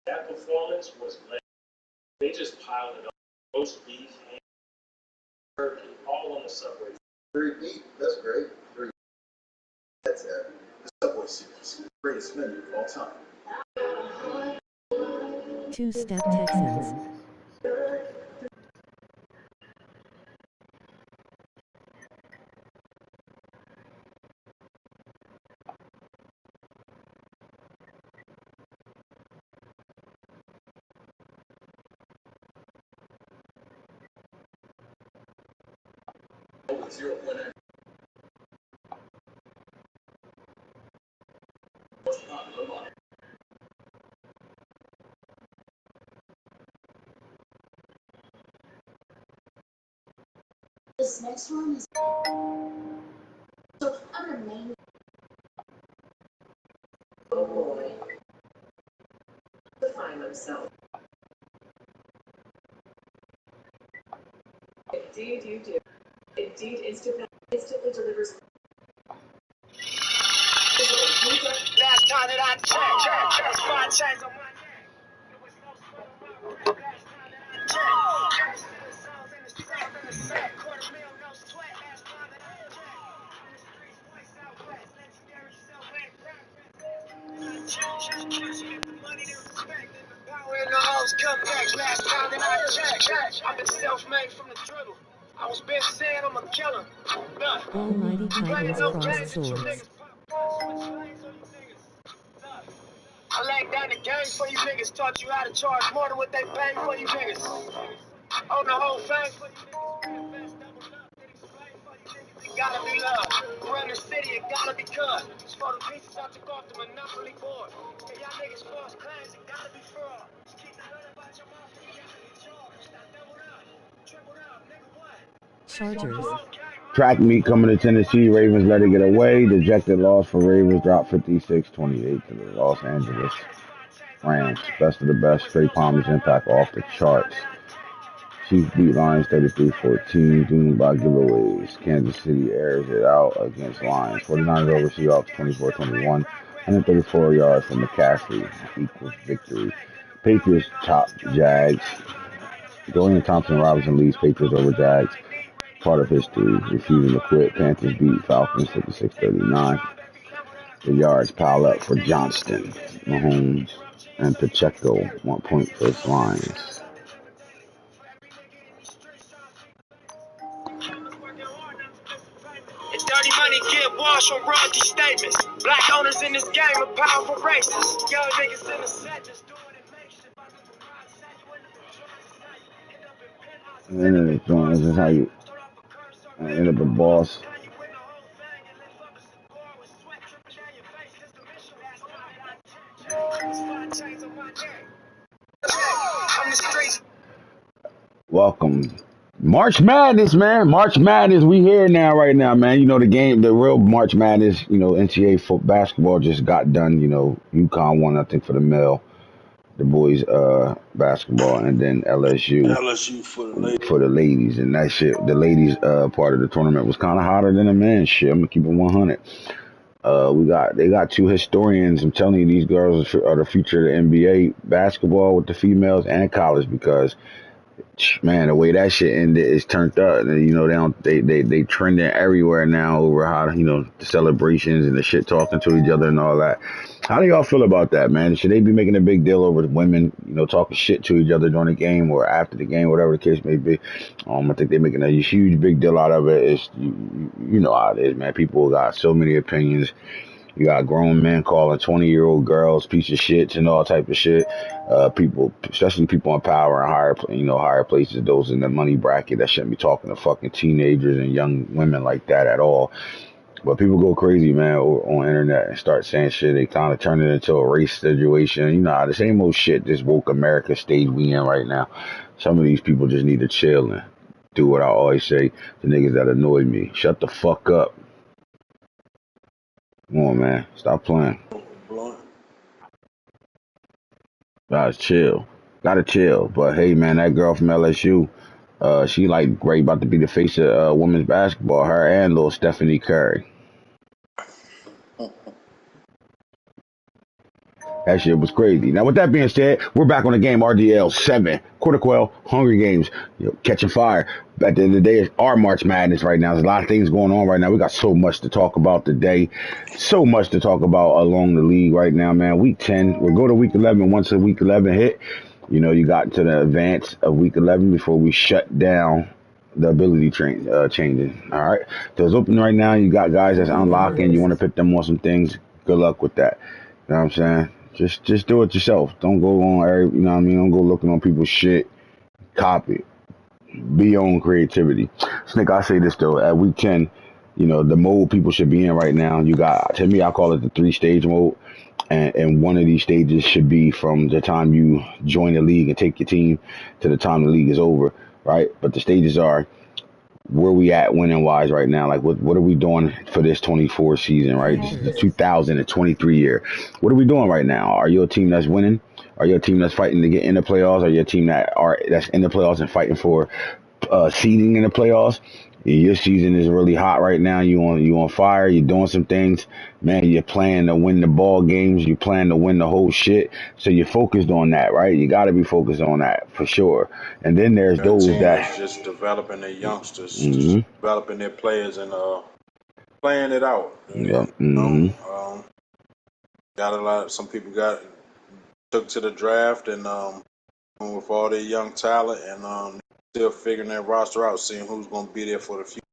That performance was late. They just piled it on. Roast beef, ham, turkey, all on the Subway. 3 beef, that's great. 3. That's it. The Subway Series, the greatest menu of all time. Two-step Texans. This next one is so other main. Oh boy, define himself. Indeed, you do. Indeed, instantly delivers. Last time that I checked, spot chains on my neck. There was no sweat on my breath. Last time that I checked, the songs in the south in the set. $250,000, no sweat. Last time that I checked, in the streets, voice out west. Legendary self-made progress. And I checked, get the money they respect. And the power in the hoes come back. Last time that I checked, I've been self-made from the dribble. I was been saying I'm a killer. Almighty Titans crossed swords. I laid down the game for you niggas. Taught you how to charge more than what they pay for you niggas. On the whole thing for you niggas. It gotta be love. Run the city, it gotta be cut. It's for the pieces I took off the monopoly board. And y'all niggas false claims, it gotta be fraud. Just keep the hood about your mouth and you gotta be charged. Now double up, triple up, nigga what? Chargers. Track meet coming to Tennessee. Ravens let it get away. Dejected loss for Ravens. Dropped 56-28 to the Los Angeles Rams. Best of the best. Straight Palmer's impact off the charts. Chiefs beat Lions 33-14. Doomed by giveaways. Kansas City airs it out against Lions. 49ers over Seahawks 24-21. 134 yards from McCaffrey equals victory. Patriots top Jags. Dorian Thompson-Robinson leads Patriots over Jags. Part of history, refusing to quit. Panthers beat Falcons 56-39. The yards pile up for Johnston, Mahomes, and Pacheco. 1 point first Lions. It's dirty money, get washed on royalty statements. Black owners in this game are powerful racists. Young niggas in the set just doing it makeshift. And then this is how you end up a boss. Welcome. March Madness, man. March Madness. We here now, right now, man. You know, the game, the real March Madness, you know, NCAA basketball just got done. You know, UConn won, I think, for the male. The boys basketball, and then LSU for the ladies. And that shit, the ladies part of the tournament was kind of hotter than the men's shit. I'm gonna keep it 100. They got two historians. I'm telling you, these girls are the future of the NBA basketball with the females and college, because Man, the way that shit ended is turned up. And, you know, they trending everywhere now over how, you know, the celebrations and the shit talking to each other and all that. How do y'all feel about that, man? Should they be making a big deal over women, you know, talking shit to each other during the game or after the game, whatever the case may be? I think they're making a huge big deal out of it. It's you know how it is, man. People got so many opinions. You got grown men calling 20-year-old girls piece of shits and all type of shit. People, especially people in power and higher places, those in the money bracket that shouldn't be talking to fucking teenagers and young women like that at all. But people go crazy, man, on the internet and start saying shit. They kind of turn it into a race situation. You know, the same old shit this woke America stage we in right now. Some of these people just need to chill and do what I always say to niggas that annoy me. Shut the fuck up. Come on, man. Stop playing. Guys, chill. Gotta chill. But hey, man, that girl from LSU, she like right about to be the face of women's basketball. Her and little Stephanie Curry. That shit was crazy. Now, with that being said, we're back on the game. RDL7, Quarter Quall, Hunger Games, catching fire. At the end of the day, it's our March Madness right now. There's a lot of things going on right now. We got so much to talk about today. So much to talk about along the league right now, man. Week 10, we'll go to week 11. Once the week 11 hit, you know, you got to the advance of week 11 before we shut down the ability changing. All right. So it's open right now. You got guys that's unlocking. You want to pick them on some things. Good luck with that. You know what I'm saying? Just do it yourself. Don't go on you know what I mean? Don't go looking on people's shit. Copy. Be your own creativity. Snick, I say this though, at week 10, you know, the mode people should be in right now, you got, to me, I call it the 3-stage mode. And one of these stages should be from the time you join the league and take your team to the time the league is over, right? But the stages are where we at winning wise right now. Like what are we doing for this 24 season, right? This is the 2023 year. What are we doing right now? Are you a team that's winning? Are you a team that's fighting to get in the playoffs? Are you a team that's in the playoffs and fighting for seeding in the playoffs? Your season is really hot right now. You on fire. You're doing some things, man. You're playing to win the ball games. You plan to win the whole shit. So you're focused on that, right? You got to be focused on that for sure. And then there's those team that is just developing their youngsters, mm-hmm. developing their players, and playing it out. Yeah. Mm-hmm. Got a lot. Some people took to the draft and with all their young talent and still figuring their roster out, seeing who's going to be there for the future.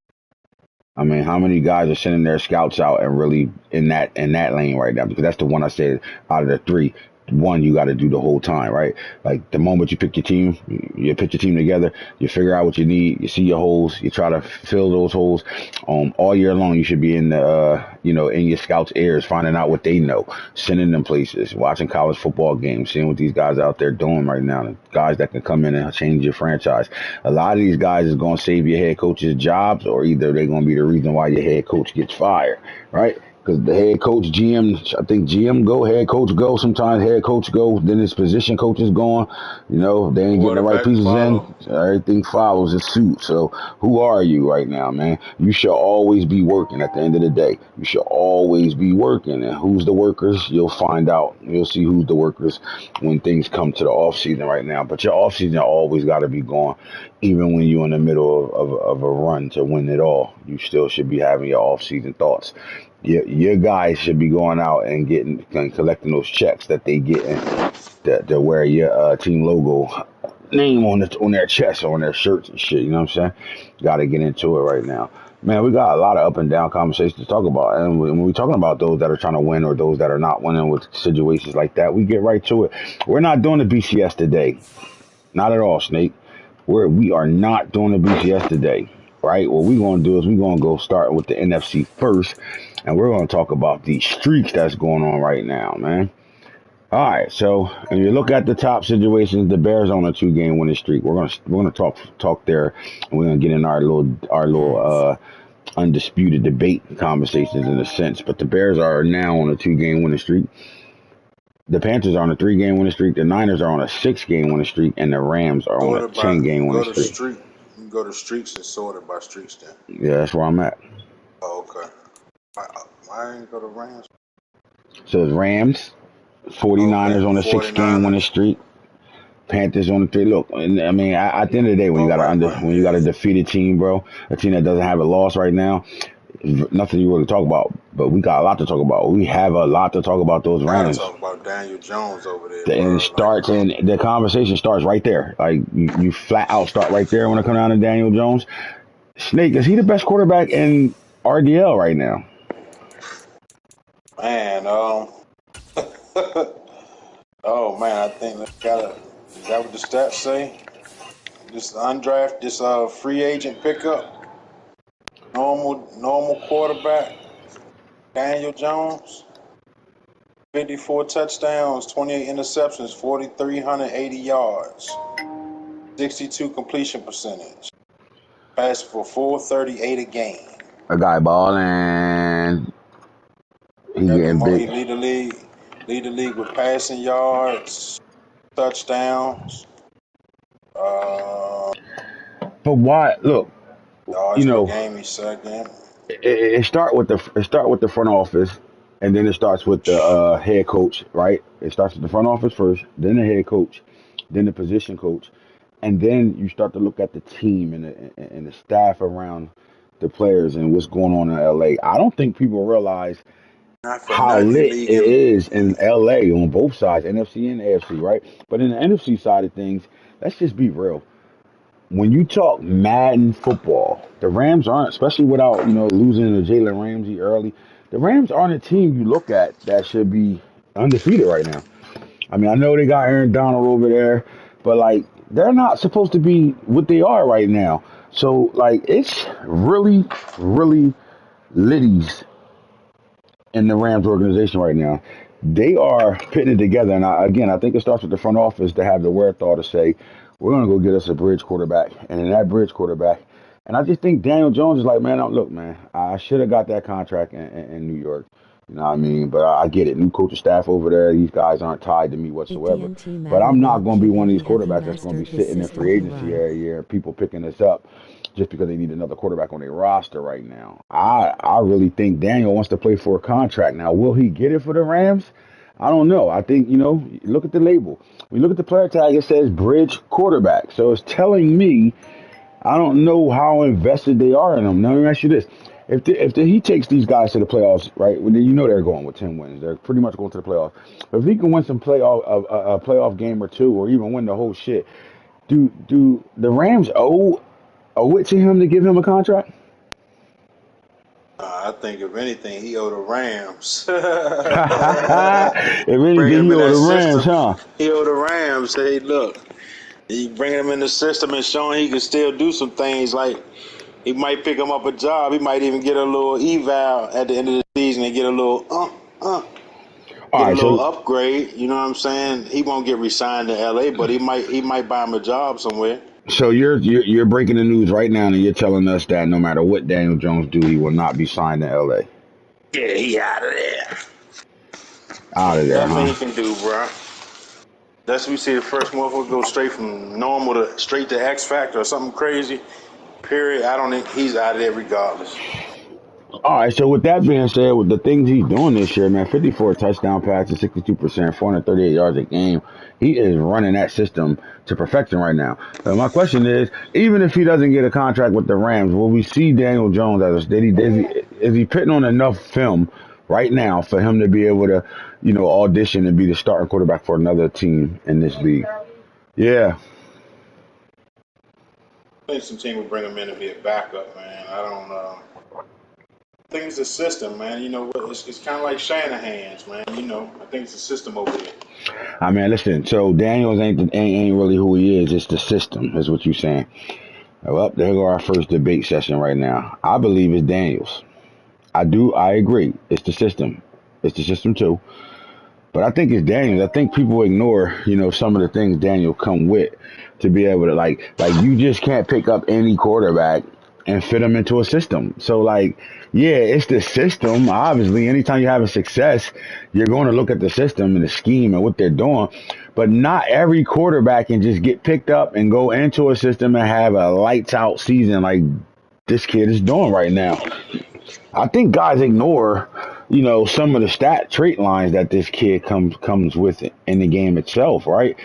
I mean, how many guys are sending their scouts out and really in that lane right now? Because that's the one I said out of the three. One you got to do the whole time, right? Like the moment you pick your team, you put your team together, you figure out what you need, you see your holes, you try to fill those holes. All year long, you should be in the, in your scouts' ears, finding out what they know, sending them places, watching college football games, seeing what these guys out there doing right now, the guys that can come in and change your franchise. A lot of these guys is going to save your head coach's jobs, or either they're going to be the reason why your head coach gets fired, right? Because the head coach, GM, I think GM go, head coach go, sometimes head coach go, then his position coach is gone. They ain't getting the right pieces in. Everything follows a suit. So who are you right now, man? You should always be working at the end of the day. You should always be working. And who's the workers? You'll find out. You'll see who's the workers when things come to the off season right now. But your off season always got to be going. Even when you're in the middle of a run to win it all, you still should be having your off season thoughts. Your guys should be going out and collecting those checks that they getting to wear your team logo name on their chest or on their shirts and shit. You know what I'm saying? Got to get into it right now. Man, we got a lot of up and down conversations to talk about. And when we're talking about those that are trying to win or those that are not winning with situations like that, we get right to it. We're not doing the BCS today. Not at all, Snake. We are not doing the BCS today. Right? What we're going to do is we're going to go start with the NFC first, and we're going to talk about these streaks that's going on right now, man. All right, so if you look at the top situations, the Bears on a 2-game winning streak. We're gonna talk there, and we're gonna get in our little undisputed debate conversations in a sense. But the Bears are now on a 2-game winning streak. The Panthers are on a 3-game winning streak. The Niners are on a 6-game winning streak, and the Rams are on a 10-game winning streak. You can go to streaks and sort it by streaks then. Yeah, that's where I'm at. Oh, okay. I ain't go to Rams. So it's Rams, 49ers on a 6-game winning streak. Panthers on the 3. Look, and I mean, at the end of the day, when you got when you got a defeated team, bro, a team that doesn't have a loss right now, nothing you really talk about. But we got a lot to talk about. We have a lot to talk about those Gotta Rams. talk about Daniel Jones over there, And it bro. starts, and the conversation starts right there. Like you flat out start right there when it comes down to Daniel Jones. Snake, is he the best quarterback in RDL right now? Man, oh man, I think is that what the stats say? This undrafted, this free agent pickup, normal quarterback, Daniel Jones, 54 touchdowns, 28 interceptions, 4,380 yards, 62 completion percentage, passed for 438 a game. A guy balling. He Got getting big. he lead the league with passing yards, touchdowns. But why? Look, you Yards per know, game, he's second. it start with the front office, and then it starts with the head coach, right? It starts with the front office first, then the head coach, then the position coach, and then you start to look at the team and the staff around the players and what's going on in LA. I don't think people realize Not for how nothing, lit league it him. is in LA on both sides, NFC and AFC, right? But in the NFC side of things, let's just be real. When you talk Madden football, the Rams aren't, especially without, losing to Jalen Ramsey early, the Rams aren't a team you look at that should be undefeated right now. I mean, I know they got Aaron Donald over there, but like they're not supposed to be what they are right now. So like it's really, really litties in the Rams organization right now. They are putting it together, and I think it starts with the front office to have the wherewithal to say, "We're going to go get us a bridge quarterback," and in that bridge quarterback, and I just think Daniel Jones is like, "Man, look, man, I should have got that contract in New York." You know what I mean? But I get it. New coaching staff over there, these guys aren't tied to me whatsoever. AT&T But I'm Madden not going to be one of these have he quarterbacks that's going to mastered be his sitting in system free to agency run? every year, people picking this up just because they need another quarterback on their roster right now. I really think Daniel wants to play for a contract. Now, will he get it for the Rams? I don't know. I think, look at the label. When you look at the player tag, it says bridge quarterback. So it's telling me I don't know how invested they are in him. Now, let me ask you this. If he takes these guys to the playoffs, right, well, they're going with 10 wins. They're pretty much going to the playoffs. But if he can win some a playoff game or two or even win the whole shit, do the Rams owe it to him to give him a contract? I think if anything, he owe the Rams. If Bringing anything, him he in owe that the Rams, system, huh? he owe the Rams. Hey, look, he bringing him in the system and showing he can still do some things. Like he might pick him up a job. He might even get a little eval at the end of the season and get a little All get a right, little so upgrade. You know what I'm saying? He won't get re-signed to LA, but he might buy him a job somewhere. so you're breaking the news right now, and you're telling us that no matter what Daniel Jones do, he will not be signed to LA. Yeah, he out of there. Out of there, Nothing huh? he can do, bro. That's we see the first motherfucker go straight from normal to straight to X Factor or something crazy. Period. I don't think he's out of there regardless. All right, so with that being said, with the things he's doing this year, man, 54 touchdown passes, 62%, 438 yards a game, he is running that system to perfection right now. So my question is, even if he doesn't get a contract with the Rams, will we see Daniel Jones as a steady? Is he putting on enough film right now for him to be able to, audition and be the starting quarterback for another team in this league? Yeah. I think some team would bring him in to be a backup, man. I don't know. I think it's a system, man. You know, it's kind of like Shanahan's, man. I think it's a system over there. I mean, listen. So Daniels ain't really who he is. It's the system, is what you're saying. Well, there go our first debate session right now. I believe it's Daniels. I agree. It's the system. It's the system too. But I think it's Daniels. I think people ignore, some of the things Daniel come with to be able to like you just can't pick up any quarterback and fit them into a system. So like, yeah, it's the system. Obviously, anytime you're having success, you're going to look at the system and the scheme and what they're doing. But not every quarterback can just get picked up and go into a system and have a lights out season like this kid is doing right now. I think guys ignore, some of the trait lines that this kid comes with in the game itself, right?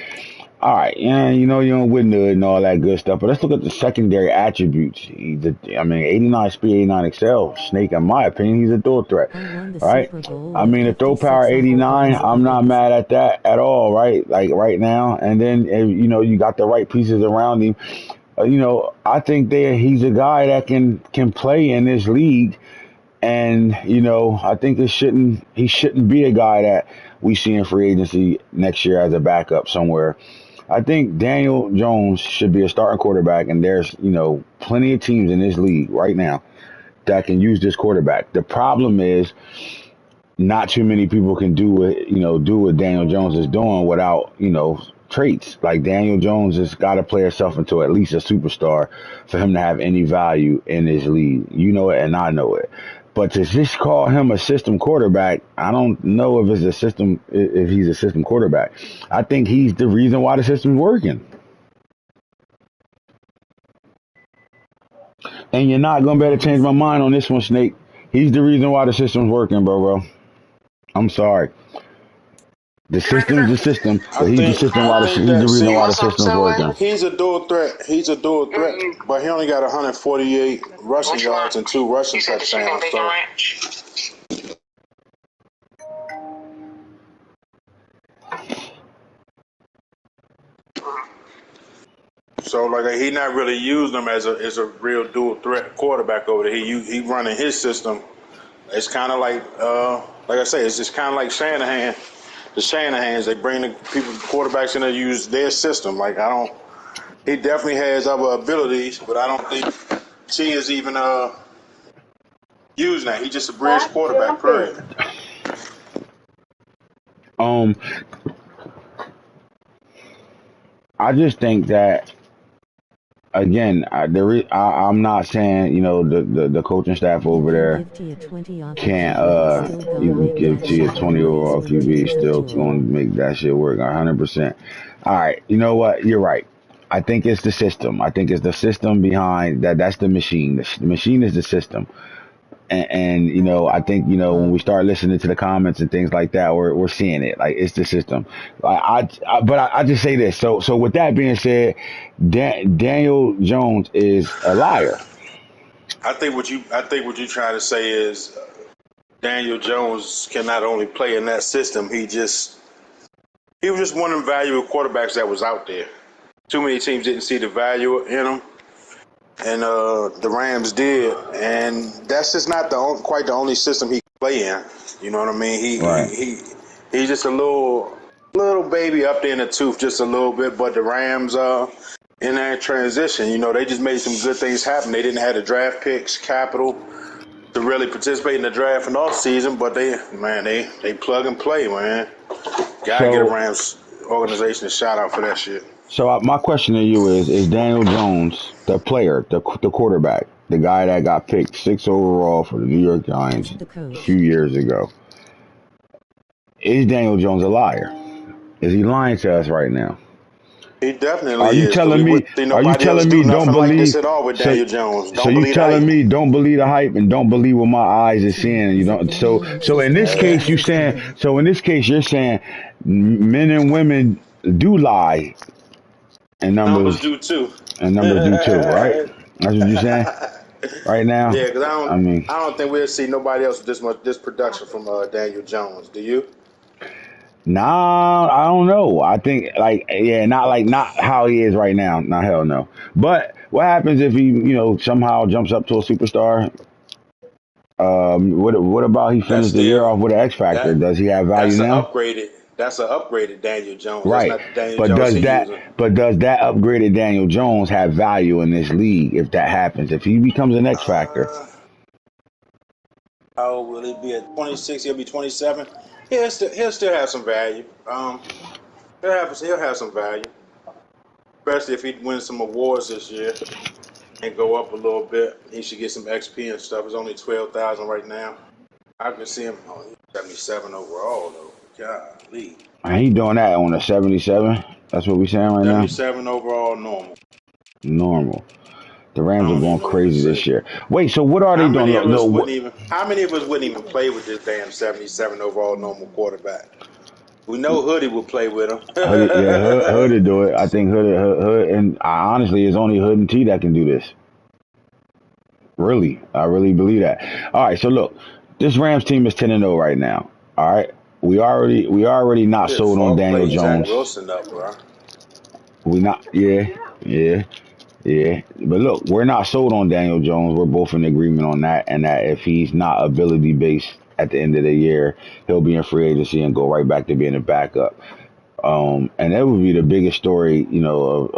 All right, yeah, you know, you don't win it and all that good stuff, but let's look at the secondary attributes. I mean, 89 speed, 89 excel. Snake, in my opinion, he's a dual threat. I won the All right. Super Bowl I in mean, the throw power 56 89, I'm not offense. mad at that at all, right? Like right now. And then, you know, you got the right pieces around him. You know, I think that he's a guy that can play in this league. And, you know, I think he shouldn't be a guy that we see in free agency next year as a backup somewhere. I think Daniel Jones should be a starting quarterback, and there's, you know, plenty of teams in this league right now that can use this quarterback. The problem is not too many people can do what Daniel Jones is doing without, you know, traits. Like Daniel Jones has got to play himself into at least a superstar for him to have any value in this league. You know it, and I know it. But to just call him a system quarterback, I don't know if he's a system quarterback. I think he's the reason why the system's working. And you're not gonna be able to change my mind on this one, Snake. He's the reason why the system's working, bro. I'm sorry. The system's the system, I but he's the think system I he's think the that reason why see the system's working. he's a dual threat. He's a dual threat, but he only got 148 rushing yards and 2 rushing touchdowns. So like he not really using him as a real dual threat quarterback over there. He running his system. It's kind of like I say, it's just kind of like Shanahan. The Shanahans, they bring the quarterbacks in to use their system. Like he definitely has other abilities, but I don't think he is even using that. He's just a bridge quarterback, period. I just think that again, I'm not saying, you know, the coaching staff over there can't you can give to you 20 overall QB, still going to make that shit work 100%. All right, you know what? You're right. I think it's the system. I think it's the system behind that. That's the machine. The machine is the system. And you know, I think, you know, when we start listening to the comments and things like that, we're seeing it. Like it's the system. But I just say this. So with that being said, Daniel Jones is a liar. I think what you trying to say is Daniel Jones can not only play in that system. He was just one of the valuable quarterbacks that was out there. Too many teams didn't see the value in him. And the Rams did, and that's just not quite the only system he can play in. You know what I mean? He's just a little baby up there in the tooth, just a little bit. But the Rams in that transition, you know, they just made some good things happen. They didn't have the draft picks, capital to really participate in the draft and off season, but they plug and play, man. Gotta get a Rams organization a shout out for that shit. So my question to you is Daniel Jones, the player, the quarterback, the guy that got picked 6 overall for the New York Giants a few years ago, is Daniel Jones a liar? Is he lying to us right now? He definitely are you is. Telling me? Are you telling me don't believe this at all with Daniel Jones? So you telling me don't believe the hype and don't believe what my eyes are seeing? You don't. So in this case, you saying. So in this case, you're saying men and women do lie. And numbers do too. And numbers do too, right? That's what you're saying right now? Yeah, because I don't think we'll see nobody else with this production from Daniel Jones. Do you? Nah, I don't know. I think not how he is right now. Not hell no. But what happens if he, you know, somehow jumps up to a superstar? What about he finished the year off with an X Factor? Does he have value now? That's an upgraded Daniel Jones. Right. That's not the Daniel Jones does that upgraded Daniel Jones have value in this league if that happens? If he becomes an X Factor? How old will he be at 26? He'll be 27. He'll still have some value. He'll have some value. Especially if he wins some awards this year and go up a little bit. He should get some XP and stuff. It's only 12,000 right now. I can see him 77 overall though. Golly. He doing that on a 77? That's what we saying right now? 77 overall Normal. The Rams are going crazy this year. Wait, so what are they doing? How many of us wouldn't even play with this damn 77 overall normal quarterback? We know Hoodie will play with him. Hood, yeah, Hood to do it. I think Hood, and honestly, it's only Hood and T that can do this. Really, I really believe that. All right, so look, this Rams team is 10-0 right now. All right, we already not Shit, sold on Falk Daniel played Zach Jones. Wilson up, bro. We not, yeah, yeah. Yeah, but look, we're not sold on Daniel Jones. We're both in agreement on that, and that if he's not ability based at the end of the year, he'll be in free agency and go right back to being a backup. And that would be the biggest story, of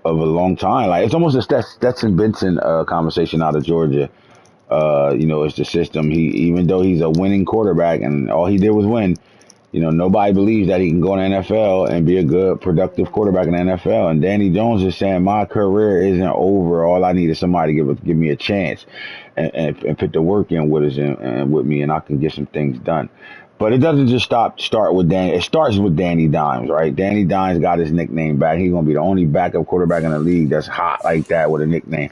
a long time. Like it's almost a Stetson Benson conversation out of Georgia. It's the system. Even though he's a winning quarterback and all he did was win, nobody believes that he can go in the NFL and be a good, productive quarterback in the NFL. And Danny Jones is saying, my career isn't over. All I need is somebody to give me a chance and put the work in with us and with me, and I can get some things done. But it doesn't just start with Danny. It starts with Danny Dimes, right? Danny Dimes got his nickname back. He's going to be the only backup quarterback in the league that's hot like that with a nickname.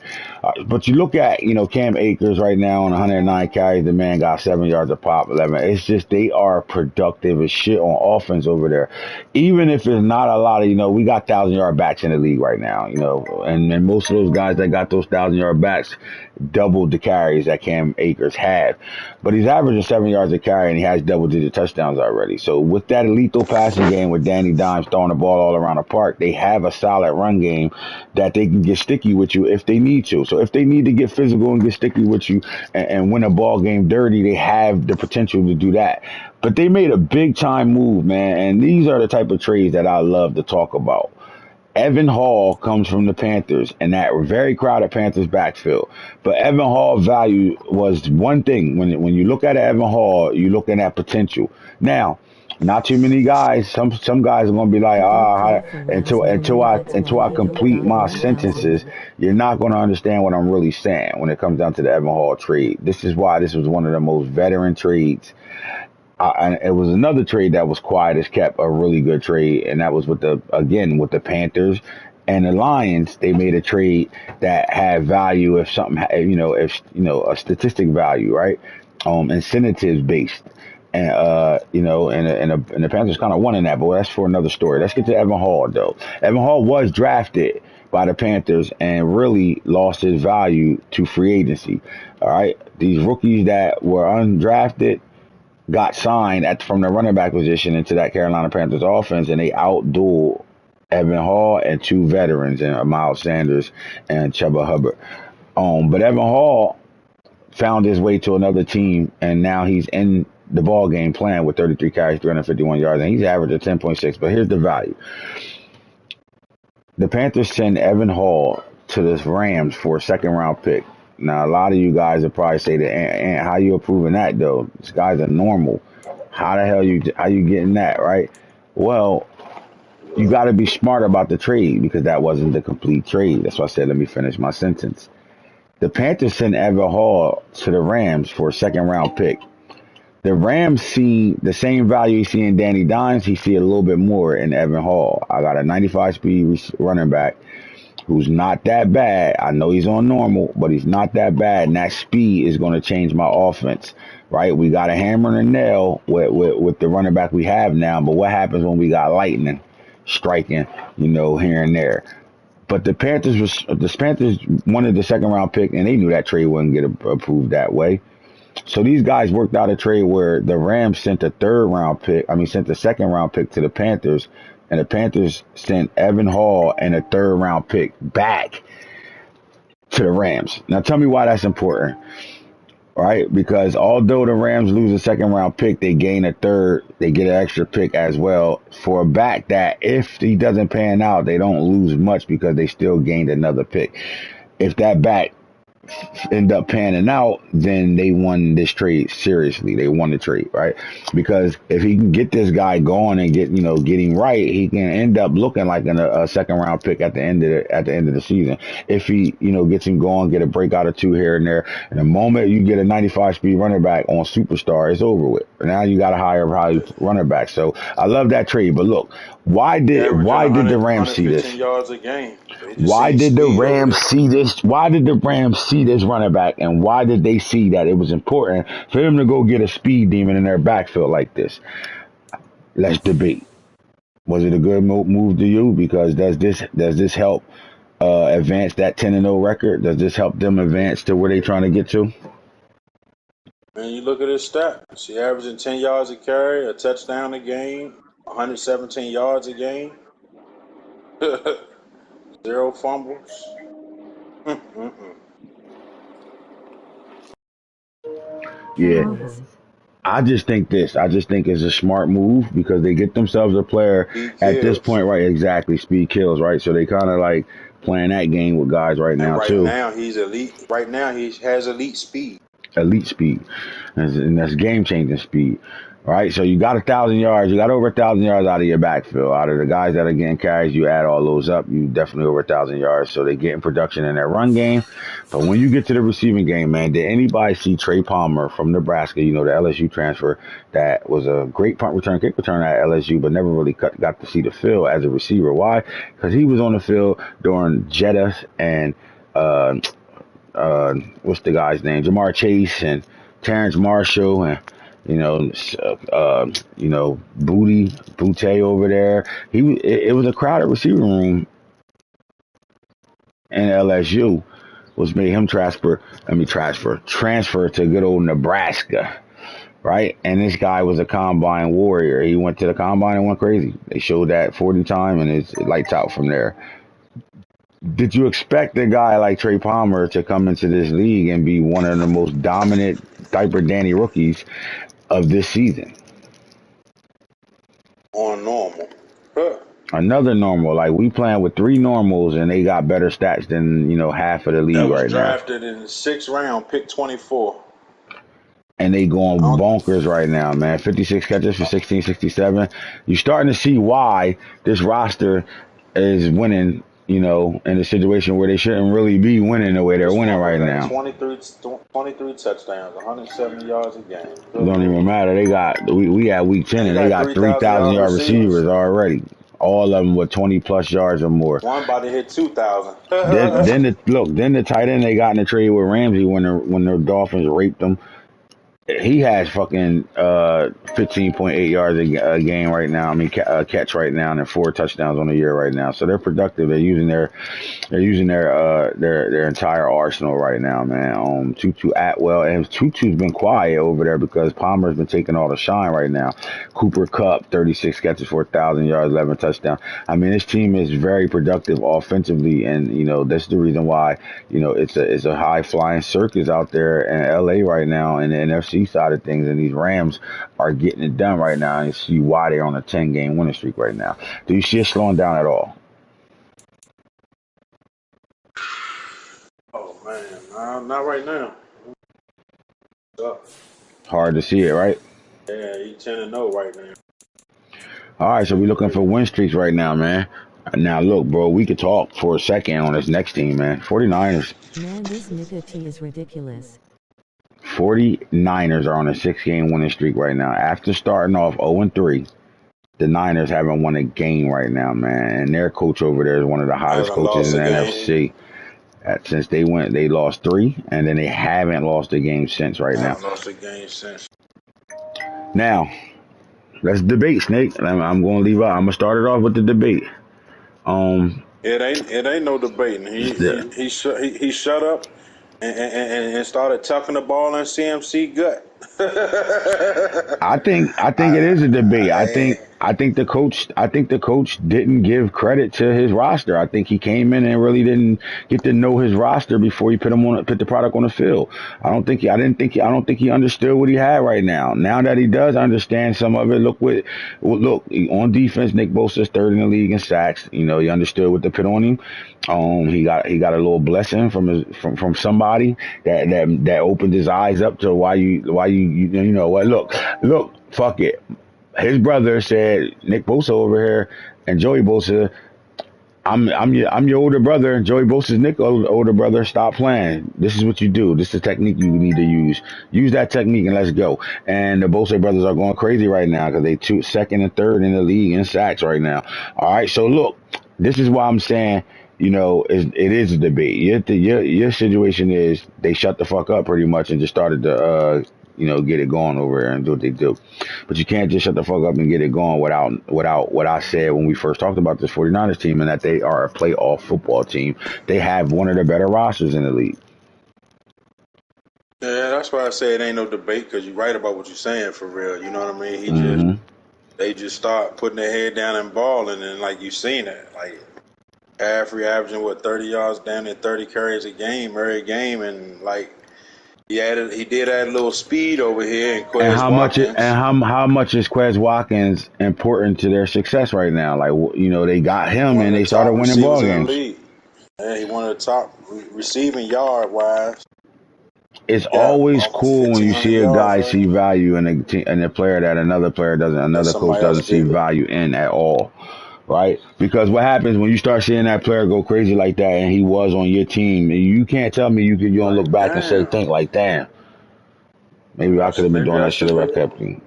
But you look at, Cam Akers right now on 109 carries. The man got 7 yards a pop, 11. It's just they are productive as shit on offense over there. Even if it's not a lot of, we got 1,000-yard backs in the league right now, and most of those guys that got those 1,000-yard backs doubled the carries that Cam Akers had. But he's averaging 7 yards a carry, and he has double-digit touchdowns already. So with that lethal passing game with Danny Dimes throwing the ball all around the park, they have a solid run game that they can get sticky with you if they need to. So if they need to get physical and get sticky with you and win a ball game dirty, they have the potential to do that. But they made a big-time move, man, and these are the type of trades that I love to talk about. Evan Hall comes from the Panthers and that very crowded Panthers backfield. But Evan Hall's value was one thing. When you look at Evan Hall, you look at that potential. Now, not too many guys. Some guys are gonna be like, until I complete my sentences, you're not gonna understand what I'm really saying when it comes down to the Evan Hall trade. This is why this was one of the most veteran trades. And it was another trade that was quiet as kept, a really good trade, and that was with the Panthers and the Lions. They made a trade that had value if something, a statistic value, right? Incentives based, and and the Panthers kind of won in that, but that's for another story. Let's get to Evan Hall though. Evan Hall was drafted by the Panthers and really lost his value to free agency. All right, these rookies that were undrafted got signed from the running back position into that Carolina Panthers offense, and they outdueled Evan Hall and two veterans, and Miles Sanders and Chuba Hubbard. But Evan Hall found his way to another team, and now he's in the ball game playing with 33 carries, 351 yards, and he's averaging 10.6. But here's the value. The Panthers send Evan Hall to the Rams for a second-round pick. Now, a lot of you guys will probably say that, how you approving that, though? This guy's a normal. How the hell how you getting that, right? Well, you got to be smart about the trade because that wasn't the complete trade. That's why I said, let me finish my sentence. The Panthers sent Evan Hall to the Rams for a second-round pick. The Rams see the same value you see in Danny Dimes. He see a little bit more in Evan Hall. I got a 95-speed running back who's not that bad. I know he's on normal, but he's not that bad. And that speed is going to change my offense, right? We got a hammer and a nail with the running back we have now. But what happens when we got lightning striking, here and there? But the Panthers wanted the second round pick, and they knew that trade wouldn't get approved that way. So these guys worked out a trade where the Rams sent the second round pick to the Panthers, and the Panthers sent Evan Hall and a third round pick back to the Rams. Now tell me why that's important, right? Because although the Rams lose a second round pick, they gain a third, they get an extra pick as well for a back that if he doesn't pan out, they don't lose much because they still gained another pick. If that back end up panning out, then they won this trade seriously. They won the trade, right? Because if he can get this guy going and getting right, he can end up looking like a second round pick at the end of the season. If he gets him going, get a breakout or two here and there, and the moment you get a 95 speed running back on Superstar, it's over with. Now you got to hire a running back. So I love that trade. But look, why did the Rams see this? Yards a game. Why did the Rams see this? Why did the Rams see this running back, and why did they see that it was important for him to go get a speed demon in their backfield like this? Let's debate. Was it a good move to you? Because does this help advance that 10-0 record? Does this help them advance to where they trying to get to? And you look at his stats. He averaging 10 yards a carry, a touchdown a game, 117 yards a game, 0 fumbles. Yeah. Turnovers. I just think this. I just think it's a smart move because they get themselves a player He at this kills. point, right? Exactly. Speed kills, right? So they kind of like playing that game with guys right And now, right too. now he's elite. Right now he has elite speed. Elite speed. And that's game changing speed. All right, so you got 1,000 yards. You got over 1,000 yards out of your backfield. Out of the guys that are getting carries, you add all those up, you definitely over 1,000 yards. So they're getting production in their run game. But when you get to the receiving game, man, did anybody see Trey Palmer from Nebraska? You know, the LSU transfer that was a great punt return, kick return at LSU, but never really got to see the field as a receiver. Why? Because he was on the field during Jeddah and what's the guy's name? Jamar Chase and Terrence Marshall and Booty over there. It was a crowded receiver room in LSU, which made him transfer to good old Nebraska, right? And this guy was a combine warrior. He went to the combine and went crazy. They showed that 40 time and it's lights out from there. Did you expect a guy like Trey Palmer to come into this league and be one of the most dominant diaper Danny rookies of this season? On normal. Huh. Another normal, like we playing with 3 normals and they got better stats than half of the That league was right now, drafted in the 6th round, pick 24. and they going I don't, bonkers right now, man. 56 catches for 1667. You're starting to see why this roster is winning. In a situation where they shouldn't really be winning the way they're this winning right motherfucker got now. 23 touchdowns, 170 yards a game. It Good don't even Lord. matter. We at week 10 He and they got got 3,000 3,000 yard yard receivers. receivers already. All of them with 20 plus yards or more. One about to hit 2,000. Then the tight end they got in the trade with Ramsey when the Dolphins raped them. He has fucking 15.8 yards a game right now. I mean, catch right now, and 4 touchdowns on the year right now. So they're productive. They're using their entire arsenal right now, man. Tutu Atwell and Tutu's been quiet over there because Palmer's been taking all the shine right now. Cooper Kupp, 36 catches for 1,000 yards, 11 touchdowns. I mean, this team is very productive offensively, and that's the reason why it's a high flying circus out there in LA right now in the NFC side of things, and these Rams are getting it done right now, and you see why they're on a 10-game winning streak right now. Do you see it slowing down at all? Oh, man. Not right now. Hard to see it, right? Yeah, he's 10-0 right now. All right, so we're looking for win streaks right now, man. Now, look, bro, we could talk for a second on this next team, man. 49ers. Man, this nigga T is ridiculous. 49ers are on a 6-game winning streak right now. After starting off 0-3, the Niners haven't won a game right now, man. And their coach over there is one of the hottest Haven't coaches lost in a the game. NFC. Since they lost 3, and then they haven't lost a game since right now. Haven't lost a game since. Now, let's debate, Snake. I'm going to leave out. I'm going to start it off with the debate. It ain't no debating. He shut up and started tucking the ball in CMC gut. I think it is a debate. I think the coach didn't give credit to his roster. I think he came in and really didn't get to know his roster before he put the product on the field. I don't think he understood what he had right now. Now that he does understand some of it, look on defense, Nick Bosa's 3rd in the league in sacks. He understood what to put on him. He got a little blessing from somebody that opened his eyes up to why you know what, look, fuck it. His brother said, Nick Bosa over here and Joey Bosa, I'm your older brother. Joey Bosa's Nick's older brother. Stop playing. This is what you do. This is the technique you need to use. Use that technique and let's go. And the Bosa brothers are going crazy right now because they 2nd and 3rd in the league in sacks right now. All right, so look, this is why I'm saying, it is a debate. Your situation is they shut the fuck up pretty much and just started to get it going over there and do what they do. But you can't just shut the fuck up and get it going without what I said when we first talked about this 49ers team, and that they are a playoff football team. They have one of the better rosters in the league. Yeah, that's why I say it ain't no debate, because you're right about what you're saying, for real. You know what I mean? They just start putting their head down and balling, and like you seen it, like averaging 30 yards down and 30 carries a game every game, and like he did add a little speed over here, and And Quez Watkins. how much is Quez Watkins important to their success right now? Like, they got him and they started winning ball games. Yeah, he one of the top receiving yard wise. It's always cool when you see a guy see value in a player that another coach doesn't see value in at all, right? Because what happens when you start seeing that player go crazy like that, and he was on your team, you can't tell me you don't look back and think like, damn, maybe I could have been doing that shit if I kept him.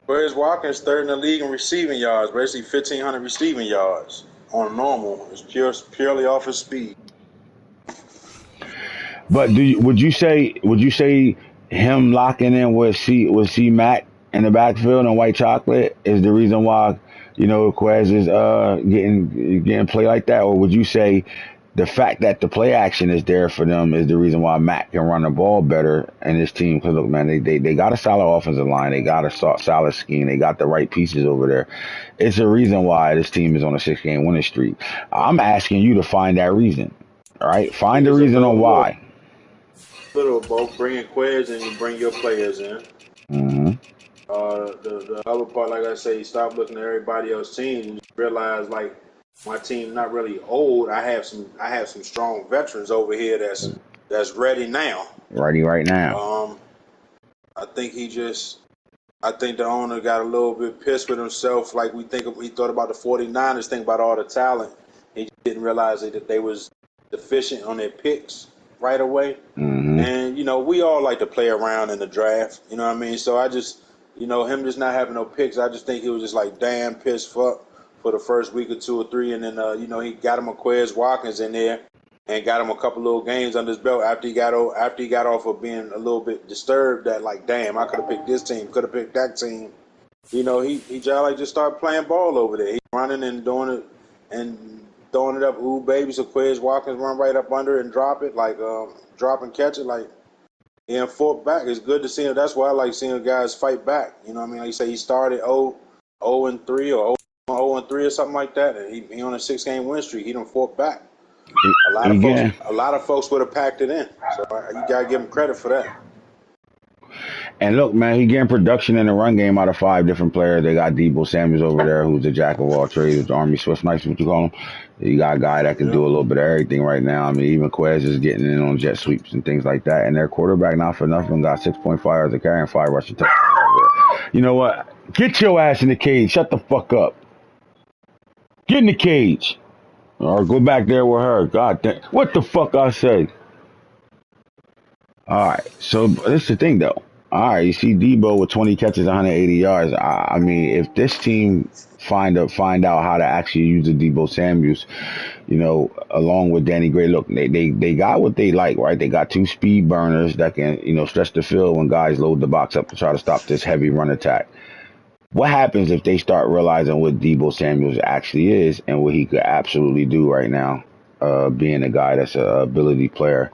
Quez Watkins third in the league in receiving yards, basically 1,500 receiving yards on normal. It's purely off his speed. But would you say him locking in with C Mac in the backfield and White Chocolate is the reason why Quez is getting play like that, or would you say the fact that the play action is there for them is the reason why Mac can run the ball better in this team? Because look, man, they got a solid offensive line, they got a solid scheme, they got the right pieces over there. It's a reason why this team is on a 6-game winning streak. I'm asking you to find that reason. All right, find the reason on why. Little both bringing Quez and you bring your players in. The other part, like I say, you stop looking at everybody else's team and you realize, like, my team not really old. I have some strong veterans over here that's ready now. Ready right now. I think the owner got a little bit pissed with himself. Like he thought about the 49ers, think about all the talent. He didn't realize that they was deficient on their picks right away. And we all like to play around in the draft. You know what I mean? So I just, him just not having no picks, I just think he was just like damn pissed for the first week or 2 or 3, and then he got him a Quez Watkins in there and got him a couple little games under his belt after he got off of being a little bit disturbed that, like, damn, I could have picked this team, could have picked that team. He just started playing ball over there. He running and doing it and throwing it up, ooh baby, so Quez Watkins run right up under it and drop it, like drop and catch it, like, and fought back. It's good to see him. That's why I like seeing guys fight back. You know what I mean? Like you say, he started 0-3 or 0-3 or something like that, and he on a 6-game win streak. He done fought back. A lot of folks would have packed it in. So you gotta give him credit for that. And look, man, he getting production in the run game out of 5 different players. They got Deebo Samuels over there, who's the jack of all trades, the Army Swift Knights, what you call him. You got a guy that can do a little bit of everything right now. I mean, even Quez is getting in on jet sweeps and things like that. And their quarterback, not for nothing, got 6.5 yards a carry and 5 rushing touchdowns. You know what? Get your ass in the cage. Shut the fuck up. Get in the cage. Or go back there with her. God damn. What the fuck I say? All right. So this is the thing, though. All right. You see Deebo with 20 catches, 180 yards. I mean, if this team find out how to actually use the Deebo Samuels, along with Danny Gray, look, they got what they like, right? They got 2 speed burners that can, stretch the field when guys load the box up to try to stop this heavy run attack. What happens if they start realizing what Deebo Samuels actually is and what he could absolutely do right now, being a guy that's an ability player,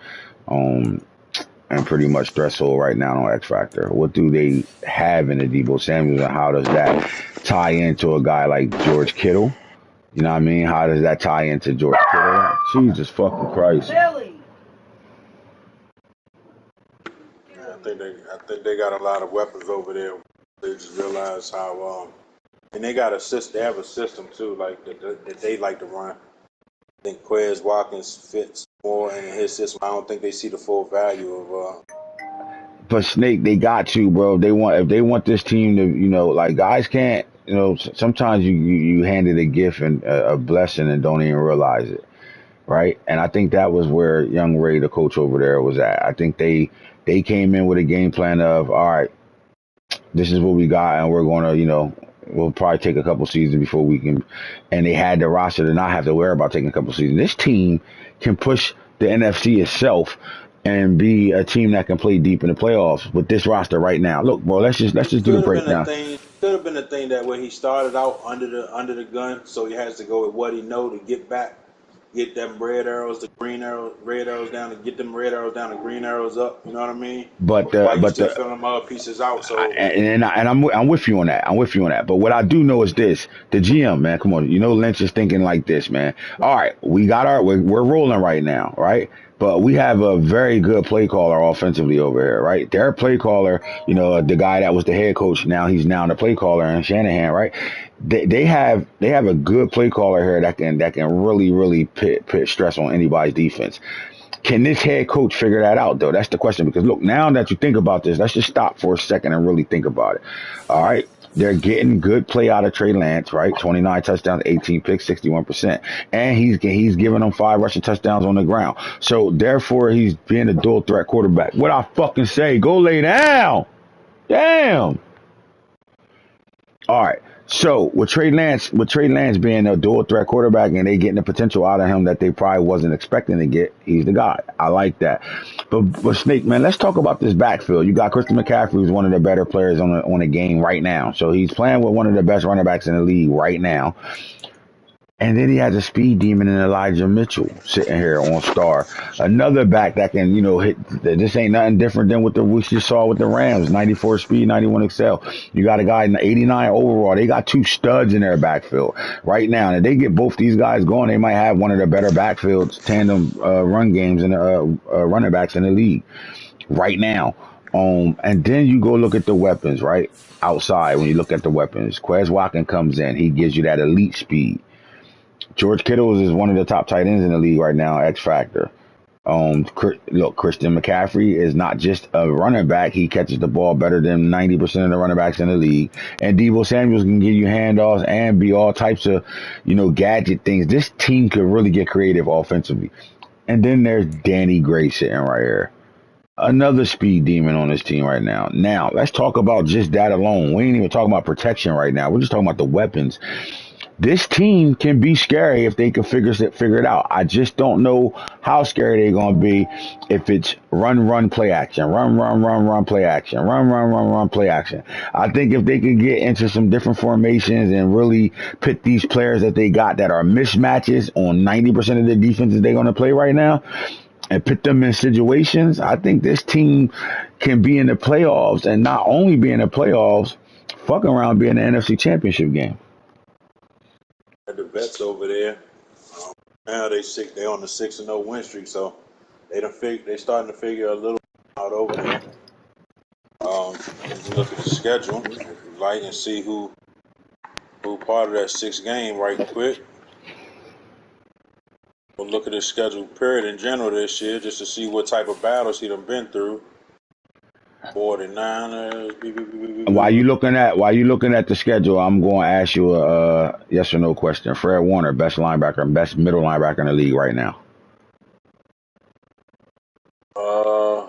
and pretty much threshold right now on X Factor? What do they have in the Deebo Samuels, and how does that tie into a guy like George Kittle? You know what I mean? How does that tie into George Kittle? Jesus fucking Christ. I think they got a lot of weapons over there. They just realize how, and they got a system. They have a system too, like that they like to run. I think Quez Watkins fits more in his system. I don't think they see the full value of. But Snake, they got to, bro. If they want this team to, like, guys can't. Sometimes you handed a gift and a blessing and don't even realize it, right? And I think that was where young Ray, the coach over there, was at. I think they came in with a game plan of, all right, this is what we got, and we're going to, we'll probably take a couple seasons before we can. And they had the roster to not have to worry about taking a couple seasons. This team can push the NFC itself and be a team that can play deep in the playoffs with this roster right now. Look, bro, let's just do the Could have been a breakdown. thing. Could have been a thing that way he started out under the gun, so he has to go with what he know to get back, get them red arrows, the green arrows, red arrows down, and get them red arrows down, and green arrows up. You know what I mean? But While you but still the filling them other pieces out. So I'm with you on that. I'm with you on that. But what I do know is this: the GM, man, come on, you know Lynch is thinking like this, man. All right, we're rolling right now, right? But we have a very good play caller offensively over here, right? Their play caller, you know, the guy that was the head coach, he's now the play caller, and Shanahan, right? They have a good play caller here that can really put stress on anybody's defense. Can this head coach figure that out, though? That's the question. Because look, now that you think about this, let's just stop for a second and really think about it. All right. They're getting good play out of Trey Lance, right? 29 touchdowns, 18 picks, 61%. And he's giving them 5 rushing touchdowns on the ground. So therefore, he's being a dual threat quarterback. What I fucking say, go lay down. Damn. All right. So with Trey Lance being a dual threat quarterback and they getting the potential out of him that they probably wasn't expecting to get, he's the guy. I like that. But Snake, man, let's talk about this backfield. You got Christian McCaffrey, who's one of the better players on the game right now. So he's playing with one of the best running backs in the league right now. And then he has a speed demon in Elijah Mitchell sitting here on star. Another back that can, hit. This ain't nothing different than what we just saw with the Rams. 94 speed, 91 excel. You got a guy in the 89 overall. They got 2 studs in their backfield right now. And if they get both these guys going, they might have one of the better backfields, tandem run games and running backs in the league right now. And then you go look at the weapons, right? Outside, when you look at the weapons, Quez Watkins comes in. He gives you that elite speed. George Kittle is one of the top tight ends in the league right now, X Factor. Look, Christian McCaffrey is not just a running back. He catches the ball better than 90% of the running backs in the league. And Deebo Samuels can give you handoffs and be all types of, gadget things. This team could really get creative offensively. And then there's Danny Gray sitting right here. Another speed demon on this team right now. Now, let's talk about just that alone. We ain't even talking about protection right now. We're just talking about the weapons. This team can be scary if they can figure it out. I just don't know how scary they're going to be if it's run, play action, run, play action, run, play action. I think if they can get into some different formations and really put these players that they got that are mismatches on 90% of the defenses they're going to play right now and put them in situations, I think this team can be in the playoffs, and not only be in the playoffs, fuck around be in the NFC Championship game. The vets over there. Now they on the 6-0 win streak, so they starting to figure a little out over there. Let's look at the schedule, if you like, and see who part of that 6th game right quick. We'll look at his schedule period in general this year just to see what type of battles he done been through. 49ers. While you looking at the schedule, I'm going to ask you a yes or no question. Fred Warner, best linebacker, best middle linebacker in the league right now. On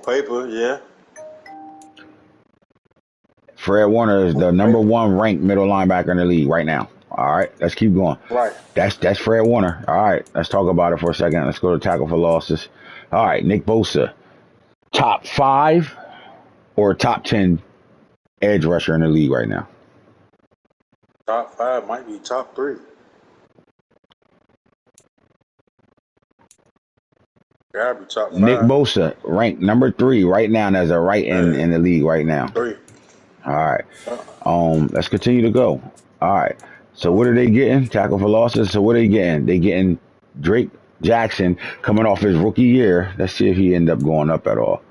paper, yeah. Fred Warner is the number 1 ranked middle linebacker in the league right now. All right, let's keep going. Right. That's Fred Warner. All right, let's talk about it for a second. Let's go to tackle for losses. All right, Nick Bosa, top 5 or top 10 edge rusher in the league right now? Top 5, might be top 3. Gotta be top 5. Nick Bosa, ranked number 3 right now as a right end in the league right now. 3. All right. Let's continue to go. All right. So what are they getting? Tackle for losses. So what are they getting? They getting Drake Jackson coming off his rookie year. Let's see if he end up going up at all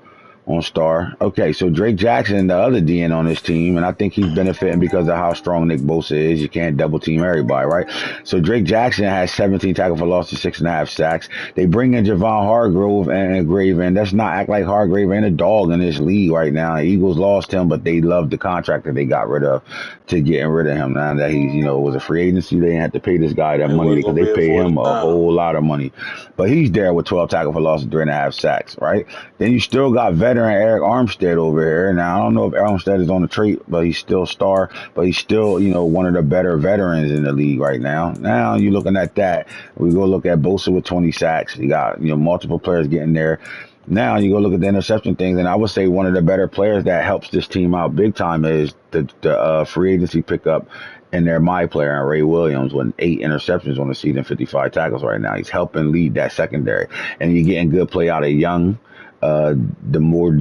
on star. Okay, so Drake Jackson, the other DN on this team, and I think he's benefiting because of how strong Nick Bosa is. You can't double team everybody, right? So Drake Jackson has 17 tackle for losses, 6.5 sacks. They bring in Javon Hargrave and Graven. Let's not act like Hargrave ain't a dog in this league right now. The Eagles lost him, but they loved the contract that they got rid of to getting rid of him. Now that he's, was a free agency, they didn't have to pay this guy that money because they paid him a whole lot of money. But he's there with 12 tackle for losses, 3.5 sacks, right? Then you still got veterans veteran Eric Armstead over here. Now, I don't know if Armstead is on the trait, but he's still star, but he's still, one of the better veterans in the league right now. Now, you're looking at that. We go look at Bosa with 20 sacks. You got, multiple players getting there. Now you go look at the interception things, and I would say one of the better players that helps this team out big time is the free agency pickup and their my player, and Ray Williams, with 8 interceptions on the season, 55 tackles right now. He's helping lead that secondary, and you're getting good play out of Young, Linior.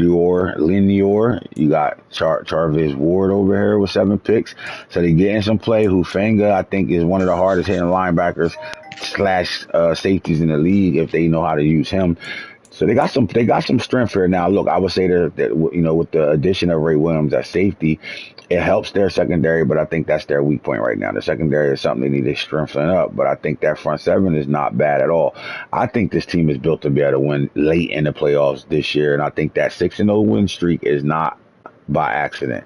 You got Charvez Ward over here with 7 picks, so they're getting some play. Hufanga, I think, is one of the hardest hitting linebackers / safeties in the league if they know how to use him. So they got some strength here now. Look, I would say that with the addition of Ray Williams at safety, it helps their secondary, but I think that's their weak point right now. The secondary is something they need to strengthen up, but I think that front seven is not bad at all. I think this team is built to be able to win late in the playoffs this year, and I think that 6-0 win streak is not by accident.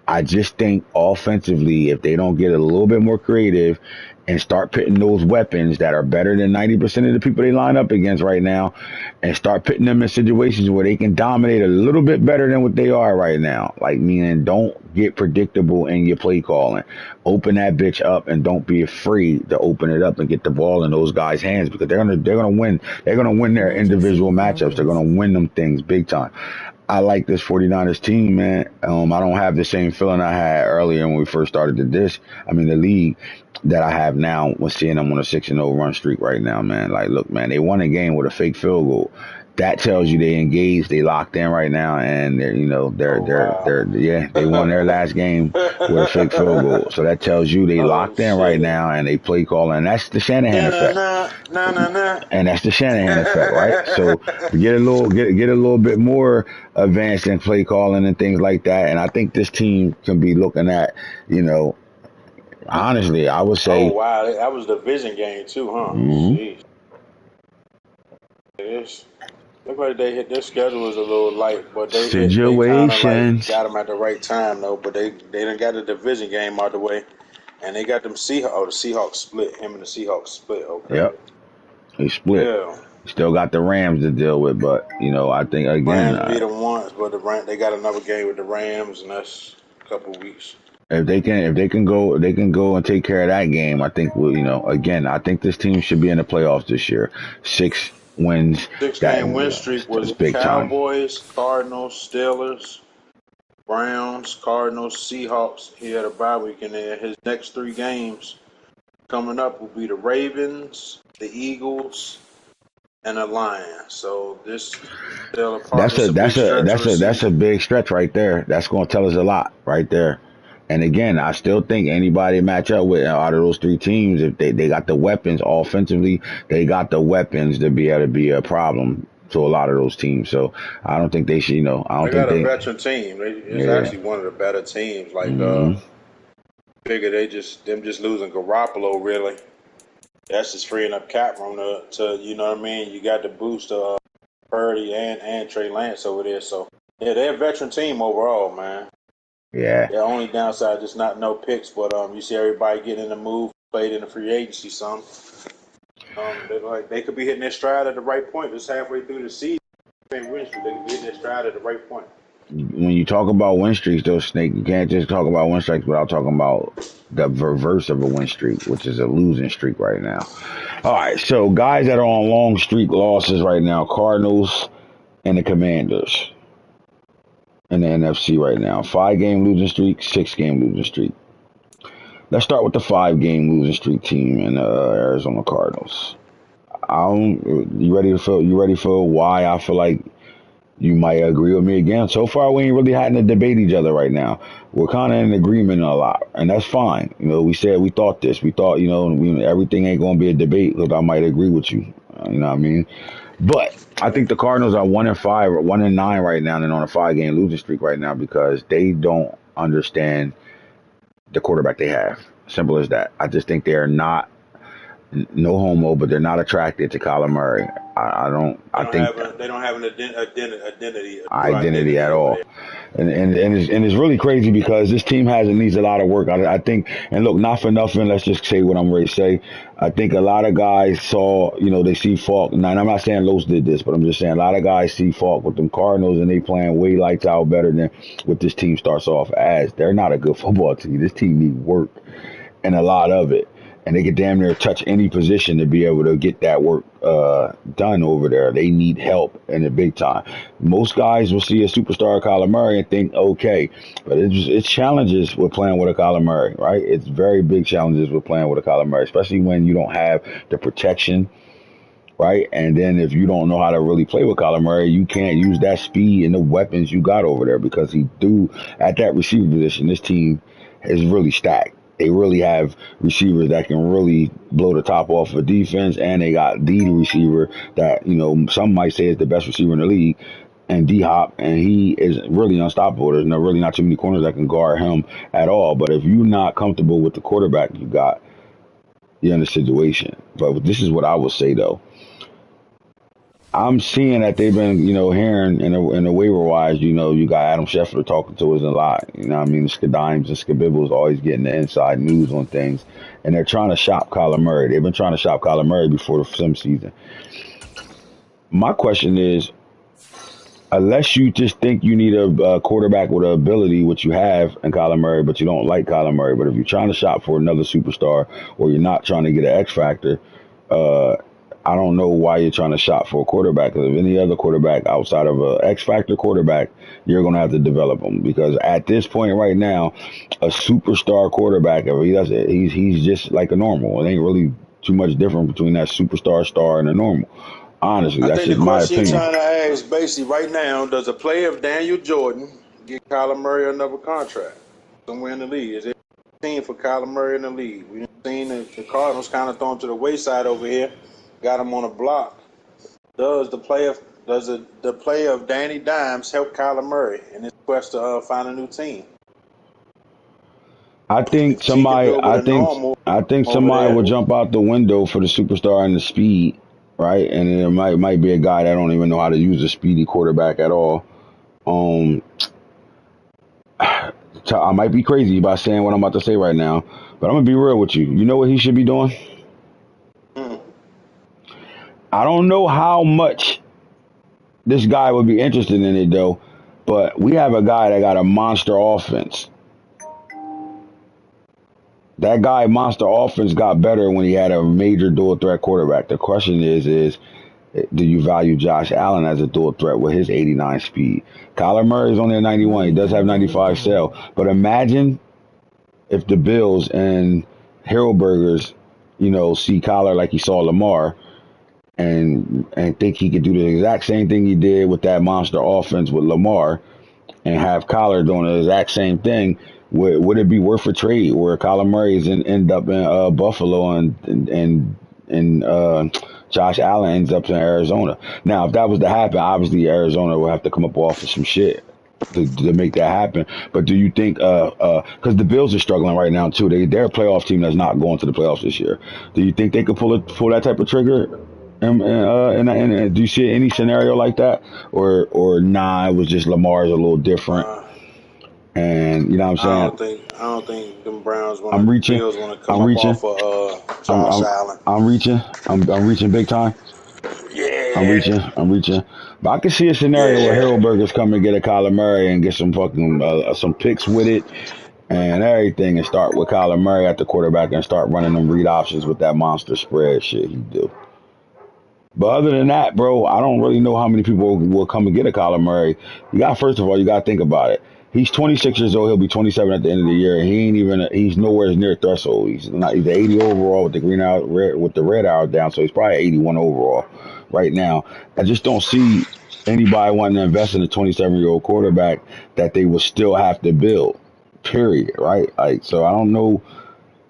I just think offensively, if they don't get a little bit more creative and start putting those weapons that are better than 90% of the people they line up against right now, and start putting them in situations where they can dominate a little bit better than what they are right now. Like, meaning don't get predictable in your play calling. Open that bitch up and don't be afraid to open it up and get the ball in those guys' hands, because they're gonna win. They're gonna win their individual matchups. They're gonna win them things big time. I like this 49ers team, man. I don't have the same feeling I had earlier when we first started the league, that I have now when seeing them on a 6-0 run streak right now, man. Like, look, man, they won a game with a fake field goal. That tells you they engaged, they locked in right now, and they won their last game with a fake field goal. So that tells you they locked in right now, and they play calling. And that's the Shanahan effect. And that's the Shanahan effect, right? So get a little bit more advanced in play calling and things like that. And I think this team can be looking at, honestly, I would say. Oh wow, that was the division game too, huh? Mm-hmm. Jeez. Look like they hit their schedule was a little light, but they kind of got them at the right time though. But they done got the division game out the way, and they got them Seahawks. Oh, the Seahawks split. Him and the Seahawks split. Okay. Yep. They split. Yeah. Still got the Rams to deal with, but I think again. Rams beat them once, but they got another game with the Rams, and that's a couple weeks. If they can go and take care of that game, I think again, I think this team should be in the playoffs this year. 6 wins. 6-game win streak was big Cowboys, time. Cardinals, Steelers, Browns, Cardinals, Seahawks. He had a bye week in there. His next 3 games coming up will be the Ravens, the Eagles, and the Lions. So that's a big stretch right there. That's going to tell us a lot right there. And again, I still think anybody match up with out of those 3 teams, if they got the weapons offensively, they got the weapons to be able to be a problem to a lot of those teams. So I don't think they should, they got a veteran team. It's actually one of the better teams. Like, figure them just losing Garoppolo, really. That's just freeing up cap room to you know what I mean? You got the boost of Purdy and Trey Lance over there. So, yeah, they're a veteran team overall, man. Yeah. The only downside is not no picks, but you see everybody getting in the move, played in the free agency some. They could be hitting their stride at the right point. Just halfway through the season, they could be hitting their stride at the right point. When you talk about win streaks, though, Snake, you can't just talk about win streaks without talking about the reverse of a win streak, which is a losing streak right now. All right, so guys that are on long streak losses right now, Cardinals and the Commanders. In the NFC right now, 5-game losing streak, 6-game losing streak. Let's start with the 5-game losing streak team in Arizona Cardinals. You ready for why I feel like you might agree with me again? So far, we ain't really having to debate each other right now. We're kind of in agreement a lot, and that's fine. We said we thought this. We thought, everything ain't going to be a debate because I might agree with you. You know what I mean? But I think the Cardinals are 1-5 or 1-9 right now, and on a 5-game losing streak right now because they don't understand the quarterback they have. Simple as that. I just think they are not, no homo, but they're not attracted to Kyler Murray. They don't have an identity at all. And it's really crazy because this team needs a lot of work. I think, and look, not for nothing, let's just say what I'm ready to say. I think a lot of guys saw, they see fault. Now, and I'm not saying Los did this, but I'm just saying a lot of guys see fault with them Cardinals, and they playing way lights out better than what this team starts off as. They're not a good football team. This team needs work, and a lot of it. And they could damn near touch any position to be able to get that work done over there. They need help in the big time. Most guys will see a superstar Kyler Murray and think, okay, but it's challenges with playing with a Kyler Murray, right? It's very big challenges with playing with a Kyler Murray, especially when you don't have the protection, right? And then if you don't know how to really play with Kyler Murray, you can't use that speed and the weapons you got over there because at that receiver position, this team is really stacked. They really have receivers that can really blow the top off of defense, and they got the receiver that, some might say is the best receiver in the league, and D-Hop, and he is really unstoppable. There's really not too many corners that can guard him at all. But if you're not comfortable with the quarterback you got, you're in a situation. But this is what I would say, though. I'm seeing that they've been, hearing in the waiver wise, you got Adam Schefter talking to us a lot. You know what I mean? The Skadimes and Skabibbles always getting the inside news on things. And they're trying to shop Kyler Murray. They've been trying to shop Kyler Murray before the sim season. My question is, unless you just think you need a quarterback with an ability, which you have in Kyler Murray, but you don't like Kyler Murray, but if you're trying to shop for another superstar or you're not trying to get an X factor, I don't know why you're trying to shop for a quarterback. Because if any other quarterback outside of a X factor quarterback, you're going to have to develop them. Because at this point right now, a superstar quarterback, if he does it, he's just like a normal. It ain't really too much different between that superstar star and a normal. Honestly, that's just my opinion. I think the question you're trying to ask basically right now, does a player of Daniel Jordan get Kyler Murray another contract somewhere in the league? Is it a team for Kyler Murray in the league? We've seen the Cardinals kind of thrown to the wayside over here. Got him on a block. Does the play of Danny Dimes help Kyler Murray in his quest to find a new team? I think somebody will jump out the window for the superstar and the speed, right? And it might be a guy that don't even know how to use a speedy quarterback at all. I might be crazy by saying what I'm about to say right now, but I'm gonna be real with you. You know what he should be doing? I don't know how much this guy would be interested in it, though, but we have a guy that got a monster offense. That guy, monster offense, got better when he had a major dual threat quarterback. The question is do you value Josh Allen as a dual threat with his 89 speed? Kyler Murray is only a 91. He does have 95 cell. But imagine if the Bills and Hero Burgers, see Kyler like he saw Lamar, and think he could do the exact same thing he did with that monster offense with Lamar, and have Kyler doing the exact same thing. Would it be worth a trade where Kyler Murray's end up in Buffalo and Josh Allen ends up in Arizona? Now, if that was to happen, obviously Arizona will have to come up off of some shit to make that happen. But do you think, because the Bills are struggling right now too, they're a playoff team that's not going to the playoffs this year. Do you think they could pull that type of trigger? And do you see any scenario like that, or nah? It was just Lamar's a little different, and you know what I'm saying. I don't think them Browns want. I'm reaching. Bills want to come off of Josh Allen. I'm reaching. I'm reaching big time. Yeah. I'm reaching. But I can see a scenario where Harold Burgers come and get a Kyler Murray and get some fucking some picks with it and everything, and start with Kyler Murray at the quarterback and start running them read options with that monster spread shit he do. But other than that, bro, I don't really know how many people will come and get a Kyler Murray. First of all, you got to think about it. He's 26 years old. He'll be 27 at the end of the year. He's nowhere near threshold. He's 80 overall with the red arrow down. So he's probably 81 overall right now. I just don't see anybody wanting to invest in a 27-year-old quarterback that they will still have to build, period, right? So I don't know.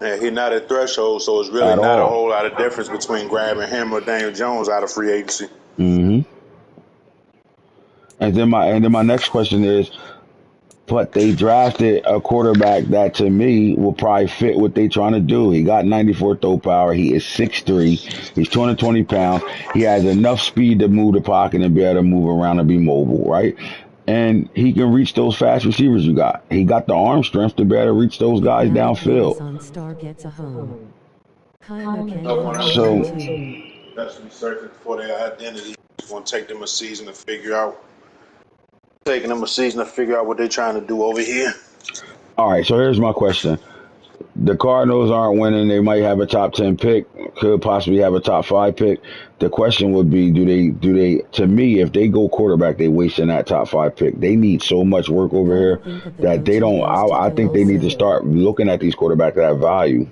Yeah, he's not at threshold, so it's really not a whole lot of difference between grabbing him or Daniel Jones out of free agency. Mm-hmm. And then my next question is, but they drafted a quarterback that to me will probably fit what they trying to do. He got 94 throw power. He is 6'3". He's 220 pounds. He has enough speed to move the pocket and be able to move around and be mobile, right? and he can reach those fast receivers you got. He got the arm strength to be able to reach those guys Madden downfield. on Star gets a home. Kyler can Someone else So, that's searching for their identity. It's going to take them a season to figure out. Taking them a season to figure out what they're trying to do over here. all right. So here's my question: the Cardinals aren't winning. They might have a top 10 pick, could possibly have a top 5 pick. The question would be, do they, to me, if they go quarterback, they wasting that top 5 pick. They need so much work over here that they don't, I think they need to start looking at these quarterbacks at value.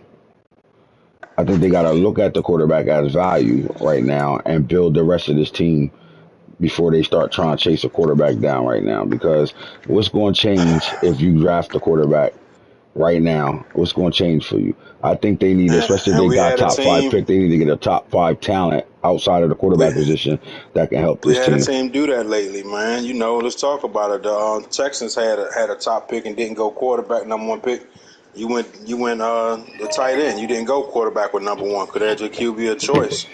I think they got to look at the quarterback as value right now and build the rest of this team before they start trying to chase a quarterback down right now. Because what's going to change if you draft a quarterback right now? What's going to change for you? I think they need, especially if And they we got had a top 5 team. pick, they need to get a top 5 talent outside of the quarterback position that can help We this had a team. team do that lately, man. You know, let's talk about it. The Texans had a top pick and didn't go quarterback, number 1 pick. You went the tight end. You didn't go quarterback with number 1. Could have your QB a choice,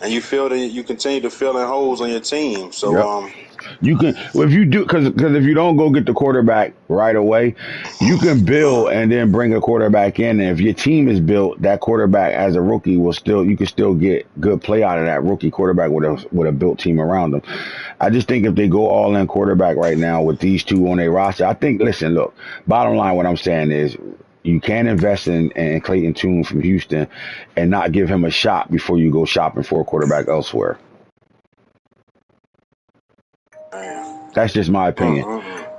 and you feel that you continue to fill in holes on your team. So Yep. You can, well, if you do, because if you don't go get the quarterback right away, you can build and then bring a quarterback in. And if your team is built, that quarterback as a rookie will still, you can still get good play out of that rookie quarterback with a built team around them. I just think if they go all in quarterback right now with these two on their roster, I think. Listen, look. Bottom line, what I'm saying is, you can't invest in Clayton Tune from Houston and not give him a shot before you go shopping for a quarterback elsewhere. That's just my opinion.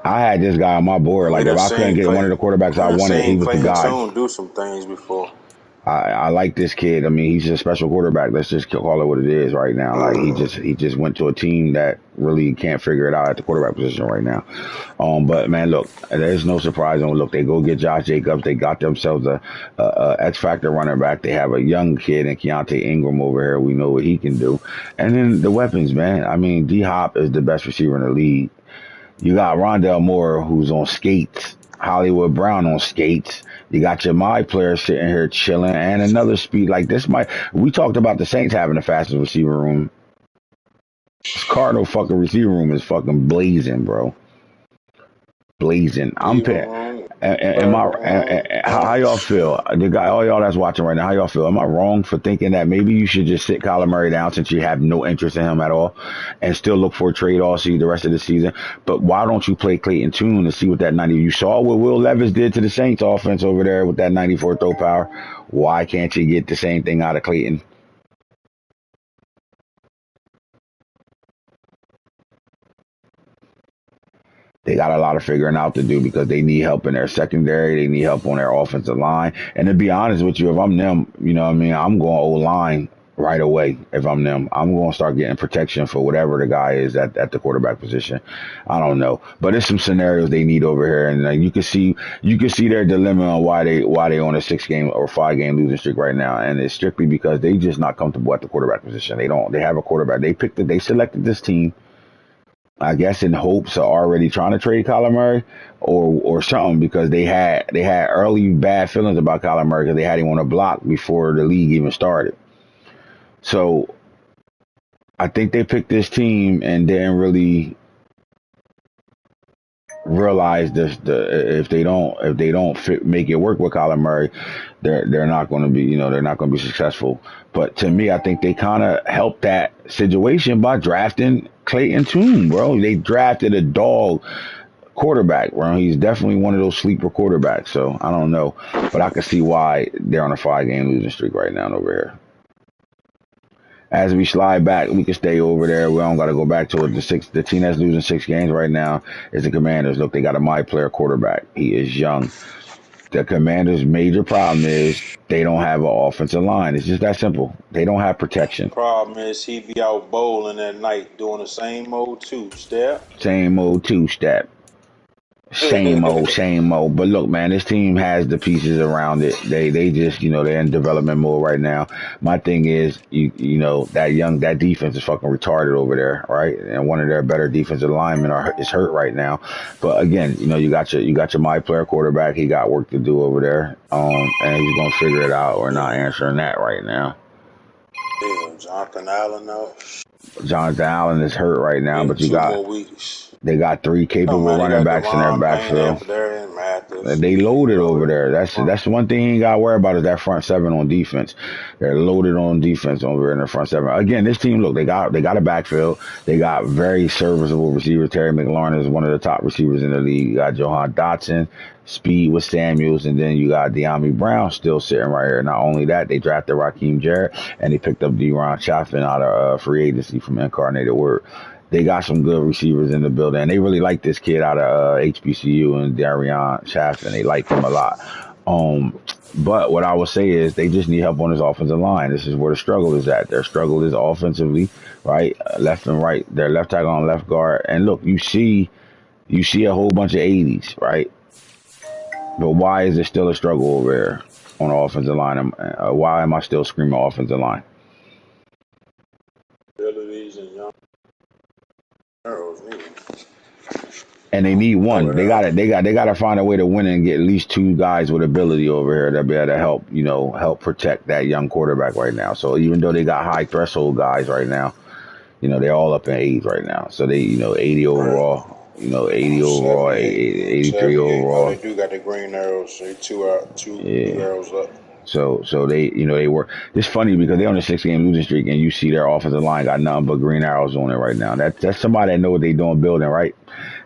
I had this guy on my board. we Like, if done I couldn't seen get one of the quarterbacks I wanted, he was the Clayton guy. Tune do some things before. I like this kid. I mean, he's a special quarterback. Let's just call it what it is right now. Like, he just went to a team that really can't figure it out at the quarterback position right now. But man, look, there's no surprise. Look, they go get Josh Jacobs. They got themselves a X factor running back. They have a young kid in Keontae Ingram over here. We know what he can do. And then the weapons, man. I mean, D Hop is the best receiver in the league. You got Rondell Moore, who's on skates. Hollywood Brown on skates. You got your my player sitting here chilling, and another speed like this. We talked about the Saints having the fastest receiver room. This Cardinal fucking receiver room is fucking blazing, bro. Blazing. I'm pissed. How y'all feel? The guy, all y'all that's watching right now, how y'all feel? Am I wrong for thinking that maybe you should just sit Kyler Murray down since you have no interest in him at all, and still look for a trade all season, the rest of the season? But why don't you play Clayton Tune to see what that 90? You saw what Will Levis did to the Saints offense over there with that 94 throw power. Why can't you get the same thing out of Clayton? They got a lot of figuring out to do because they need help in their secondary. They need help on their offensive line. And to be honest with you, if I'm them, you know what I mean, I'm going O-line right away. If I'm them, I'm going to start getting protection for whatever the guy is at the quarterback position. I don't know. But there's some scenarios they need over here. And you can see their dilemma on why they on a 6-game or 5-game losing streak right now. And it's strictly because they just not comfortable at the quarterback position. They have a quarterback. They selected this team, I guess, in hopes of already trying to trade Kyler Murray or something, because they had early bad feelings about Kyler Murray because they had him on a block before the league even started. So I think they picked this team and didn't really realize this. If they don't make it work with Kyler Murray, they're not going to be they're not going to be successful. But to me, I think they kind of helped that situation by drafting Clayton Tune, bro. They drafted a dog quarterback, bro. He's definitely one of those sleeper quarterbacks. So I don't know, but I can see why they're on a 5-game losing streak right now over here. As we slide back, we can stay over there. We don't got to go back to it. The team that's losing 6 games right now is the Commanders. Look, they got a my player quarterback. He is young. The Commanders' major problem is they don't have an offensive line. It's just that simple. They don't have protection. Problem is he be out bowling at night doing the same old two-step. Same old two-step. Same old. But look, man, this team has the pieces around it. They just, they're in development mode right now. My thing is, that defense is fucking retarded over there, right? And one of their better defensive linemen is hurt right now. But again, you got your my player quarterback. He got work to do over there, and he's gonna figure it out. We're not answering that right now. Yeah, Jonathan Allen, though. Jonathan Allen is hurt right now, In but you 2 more weeks. they got 3 Oh capable man, they running got backs in their Devon Payne backfield. and Darian Mathis. They loaded over Loaded. there. That's one thing you ain't got to worry about is that front seven on defense. They're loaded on defense over in the front seven. Again, this team, look, they got a backfield. They got very serviceable receivers. Terry McLaurin is one of the top receivers in the league. You got Johan Dotson, speed with Samuels, and then you got De'Ami Brown still sitting right here. Not only that, they drafted Raheem Jarrett, and they picked up Deron Chaffin out of free agency from Incarnated Word. They got some good receivers in the building, and they really like this kid out of HBCU and Darion Chaffin. They like him a lot. But what I would say is they just need help on his offensive line. This is where the struggle is at. Their struggle is offensively, right? Left and right. Their left tackle and left guard. And look, you see a whole bunch of 80s, right? But why is there still a struggle over there on the offensive line? Why am I still screaming offensive line? Abilities and young arrows needed. And they need one. They gotta find a way to win and get at least 2 guys with ability over here that be able to help protect that young quarterback right now. So even though they got high threshold guys right now, they're all up in age right now. So they 80 overall, 80 overall, 83 overall. Oh, they do got the green arrows. So two arrows up. So they they work. It's funny because they're on a 6-game losing streak, and you see their offensive line got nothing but green arrows on it right now. That's somebody that know what they doing building, right?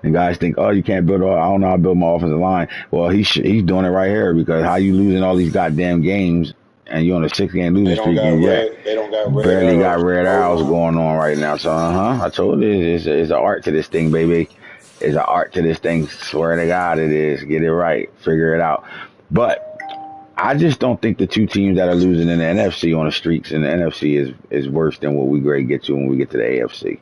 And guys think, oh, you can't build. I don't know how to build my offensive line. Well, he's doing it right here because how you losing all these goddamn games and you're on a 6-game losing streak and they don't got red barely arrows. got red arrows going on right now. So I told you it's an art to this thing, baby. It's an art to this thing. Swear to God, it is. Get it right. Figure it out. But I just don't think the 2 teams that are losing in the NFC on the streaks in the NFC is worse than what we grade get to when we get to the AFC.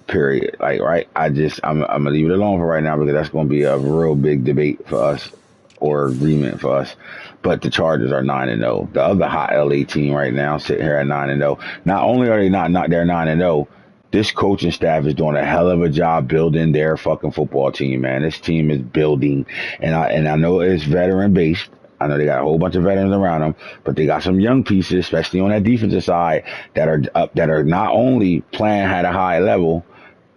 Period. Like, right? I'm gonna leave it alone for right now because that's gonna be a real big debate for us or agreement for us. But the Chargers are 9-0. The other hot LA team right now sitting here at 9-0. Not only are they not they're 9-0. This coaching staff is doing a hell of a job building their fucking football team, man. This team is building, and I know it's veteran based. I know they got a whole bunch of veterans around them, but they got some young pieces, especially on that defensive side, that are not only playing at a high level,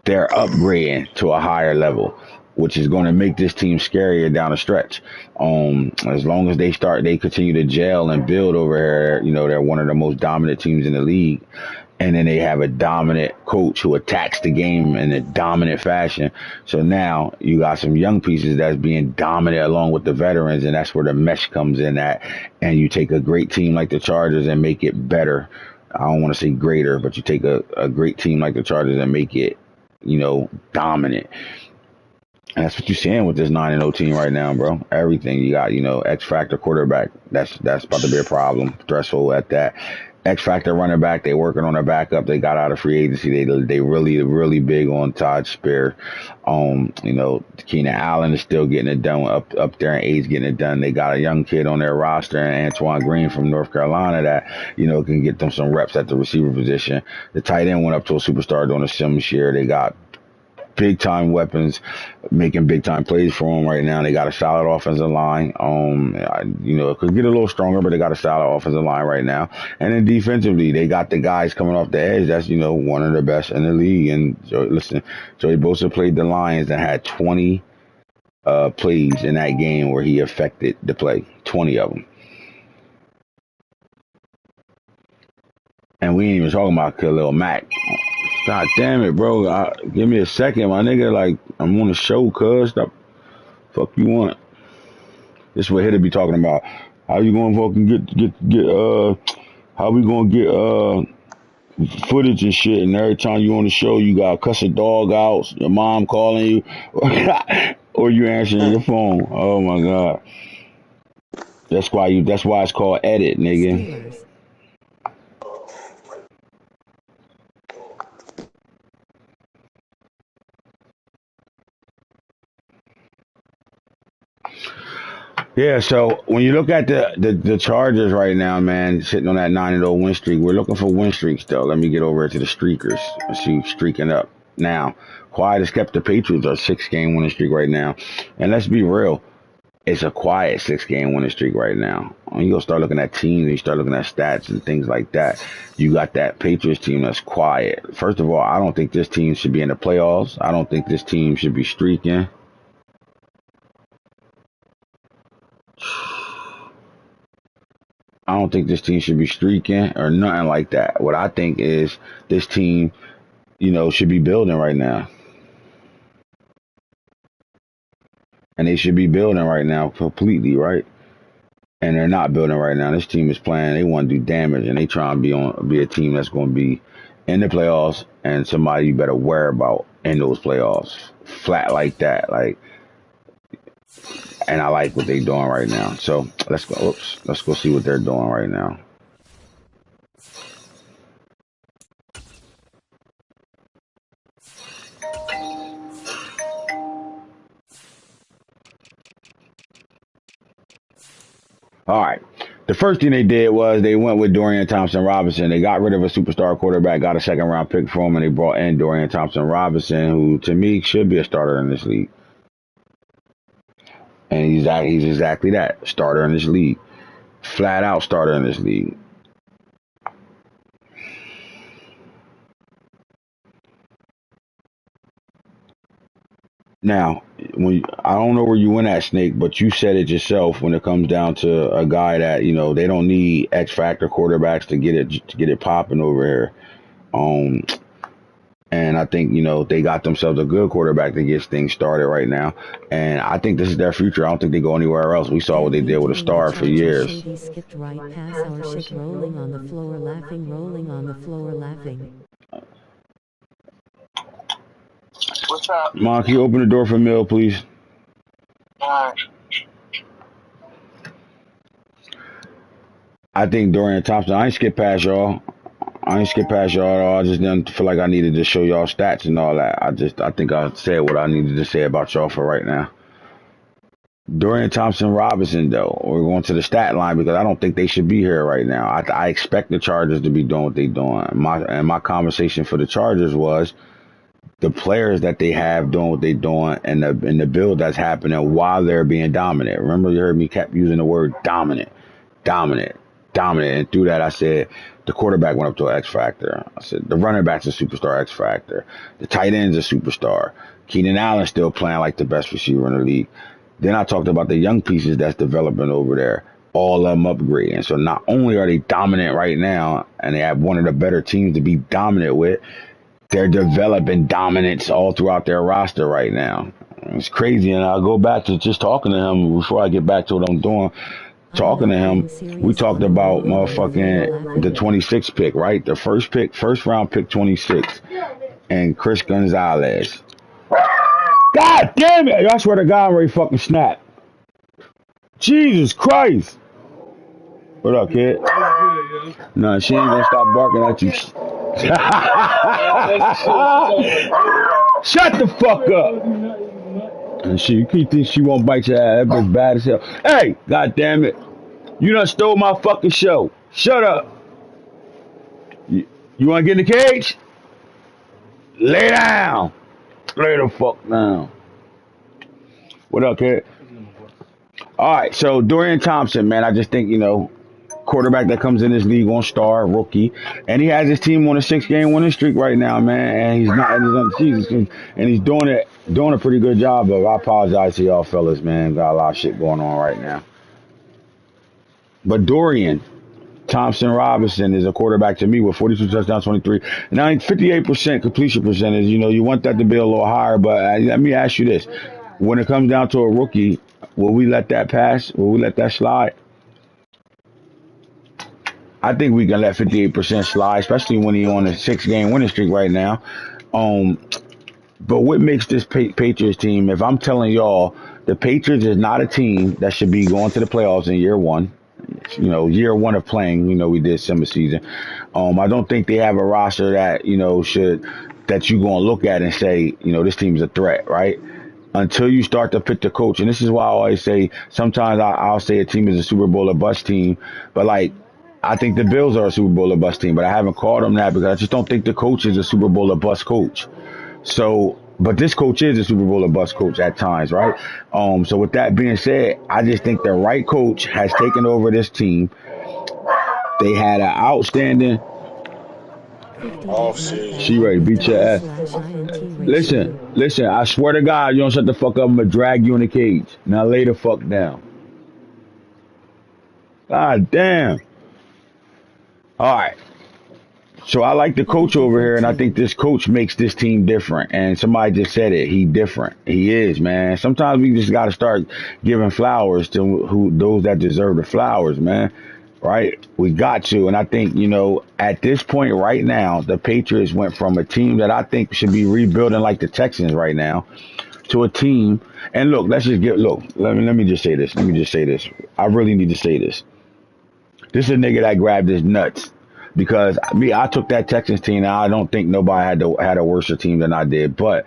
they're upgrading to a higher level, which is going to make this team scarier down the stretch. As long as they continue to gel and build over here, they're one of the most dominant teams in the league. And then they have a dominant coach who attacks the game in a dominant fashion. So now you got some young pieces that's being dominant along with the veterans, and that's where the mesh comes in at. And you take a great team like the Chargers and make it better. I don't want to say greater, but you take a great team like the Chargers and make it, dominant. And that's what you're seeing with this 9-0 team right now, bro. Everything you got, X factor quarterback. That's about to be a problem. Threshold at that. X factor running back. They working on a backup. They got out of free agency. They really big on Todd Spear. Keenan Allen is still getting it done up there in age, getting it done. They got a young kid on their roster, Antoine Green from North Carolina, that can get them some reps at the receiver position. The tight end went up to a superstar during the sim this year. They got big time weapons making big time plays for them right now. They got a solid offensive line. It could get a little stronger, but they got a solid offensive line right now. And then defensively, they got the guys coming off the edge. That's, one of the best in the league. And Joey Bosa played the Lions and had 20 plays in that game where he affected the play. 20 of them. And we ain't even talking about Khalil Mack. God damn it, bro. Give me a second, my nigga. Like, I'm on the show, cuz. Stop. Fuck you want. This is what Hitter be talking about. How you gonna fucking how we gonna get footage and shit, and every time you on the show you gotta cuss a dog out, your mom calling you, or you answering your phone. Oh my God. That's why it's called edit, nigga. Steelers. Yeah, so when you look at the Chargers right now, man, sitting on that 9-0 win streak, we're looking for win streaks, though. Let me get over to the streakers. Let's see who's streaking up. Now, Quall has kept the Patriots on a 6-game winning streak right now. And let's be real. it's a quiet 6-game winning streak right now. You gonna start looking at teams and you start looking at stats and things like that. You got that Patriots team that's quiet. First of all, I don't think this team should be in the playoffs. I don't think this team should be streaking. I don't think this team should be streaking or nothing like that. What I think is this team, should be building right now. And they should be building right now completely, right? And they're not building right now. This team is playing. They want to do damage, and they trying to be a team that's going to be in the playoffs and somebody you better worry about in those playoffs. Flat like that, and I like what they're doing right now. So let's go. Let's go see what they're doing right now. All right. The first thing they did was they went with Dorian Thompson-Robinson. They got rid of a superstar quarterback, got a second-round pick for him, and they brought in Dorian Thompson-Robinson, who, to me, should be a starter in this league. And he's exactly that, starter in this league. Flat-out starter in this league. Now, I don't know where you went at, Snake, but you said it yourself when it comes down to a guy that, they don't need X factor quarterbacks to get it popping over here. And I think, they got themselves a good quarterback that gets things started right now. And I think this is their future. I don't think they go anywhere else. We saw what they did with a star for years. Shady skipped right past our shit, rolling on the floor laughing, rolling on the floor laughing. What's up? Mom, can you open the door for Mill, please? Alright. I think Dorian Thompson, I ain't skip past y'all. I just didn't feel like I needed to show y'all stats and all that. I think I said what I needed to say about y'all for right now. Dorian Thompson-Robinson, though, we're going to the stat line because I don't think they should be here right now. I expect the Chargers to be doing what they're doing. My conversation for the Chargers was the players that they have doing what they're doing and the build that's happening while they're being dominant. Remember, you heard me kept using the word dominant. And through that, I said the quarterback went up to an X factor. I said the running back's a superstar X factor. The tight end's a superstar. Keenan Allen's still playing like the best receiver in the league. Then I talked about the young pieces that's developing over there. All of them upgrading. So not only are they dominant right now, and they have one of the better teams to be dominant with, they're developing dominance all throughout their roster right now. It's crazy, and I'll go back to just talking to him before I get back to what I'm doing. Talking to him, we talked about motherfucking the 26th pick, right? The first round pick 26, and Chris Gonzalez. God damn it! I swear to God, I'm ready to fucking snap. Jesus Christ! What up, kid? Nah, she ain't gonna stop barking at you. Shut the fuck up! And you think she won't bite your ass? That bitch bad as hell. Hey, God damn it! You done stole my fucking show. Shut up. You wanna get in the cage? Lay down. Lay the fuck down. What up, kid? All right, so Dorian Thompson, man, I just think, quarterback that comes in this league on star, rookie, and he has his team on a 6-game winning streak right now, man, and he's not in his own season, and he's doing a pretty good job of. I apologize to y'all fellas, man. Got a lot of shit going on right now. But Dorian Thompson-Robinson is a quarterback to me with 42 touchdowns, 23. Now, 58% completion percentage. You want that to be a little higher, but let me ask you this. When it comes down to a rookie, will we let that pass? Will we let that slide? I think we can let 58% slide, especially when he's on a 6-game winning streak right now. But what makes this Patriots team, if I'm telling y'all, the Patriots is not a team that should be going to the playoffs in year one. Year one of playing, we did summer season. I don't think they have a roster that, that you're going to look at and say, this team's a threat, right? Until you start to pick the coach. And this is why I always say, sometimes I'll say a team is a Super Bowl or bust team. But I think the Bills are a Super Bowl or bust team, but I haven't called them that because I just don't think the coach is a Super Bowl or bust coach. So But this coach is a Super Bowl or bust coach at times, right? So with that being said, I just think the right coach has taken over this team. They had an outstanding. 50 Off bet mud season. bet She ready to beat your ass. /INT Listen, ratio. listen. I swear to God, you don't shut the fuck up. I'm gonna drag you in the cage. Now lay the fuck down. God damn. All right. So I like the coach over here, and I think 50-50-2. this coach makes this team different. And somebody just said it. He different. He is, man. Sometimes we just got to start giving flowers to those that deserve the flowers, man. Right? We got to. And I think, at this point right now, the Patriots went from a team that I think should be rebuilding like the Texans right now to a team. And look, let me just say this. Let me just say this. I really need to say this. This is a nigga that grabbed his nuts. Because I took that Texans team. And I don't think nobody had a worse team than I did. But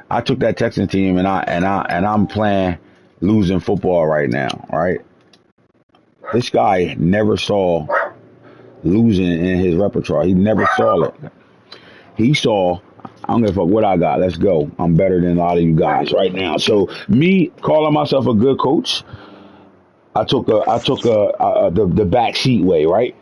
I took that Texans team, and I'm playing losing football right now. Right? This guy never saw losing in his repertoire. He never saw it. He saw, I don't give a fuck what I got. Let's go. I'm better than a lot of you guys right now. So me calling myself a good coach, I took the back seat way. Right?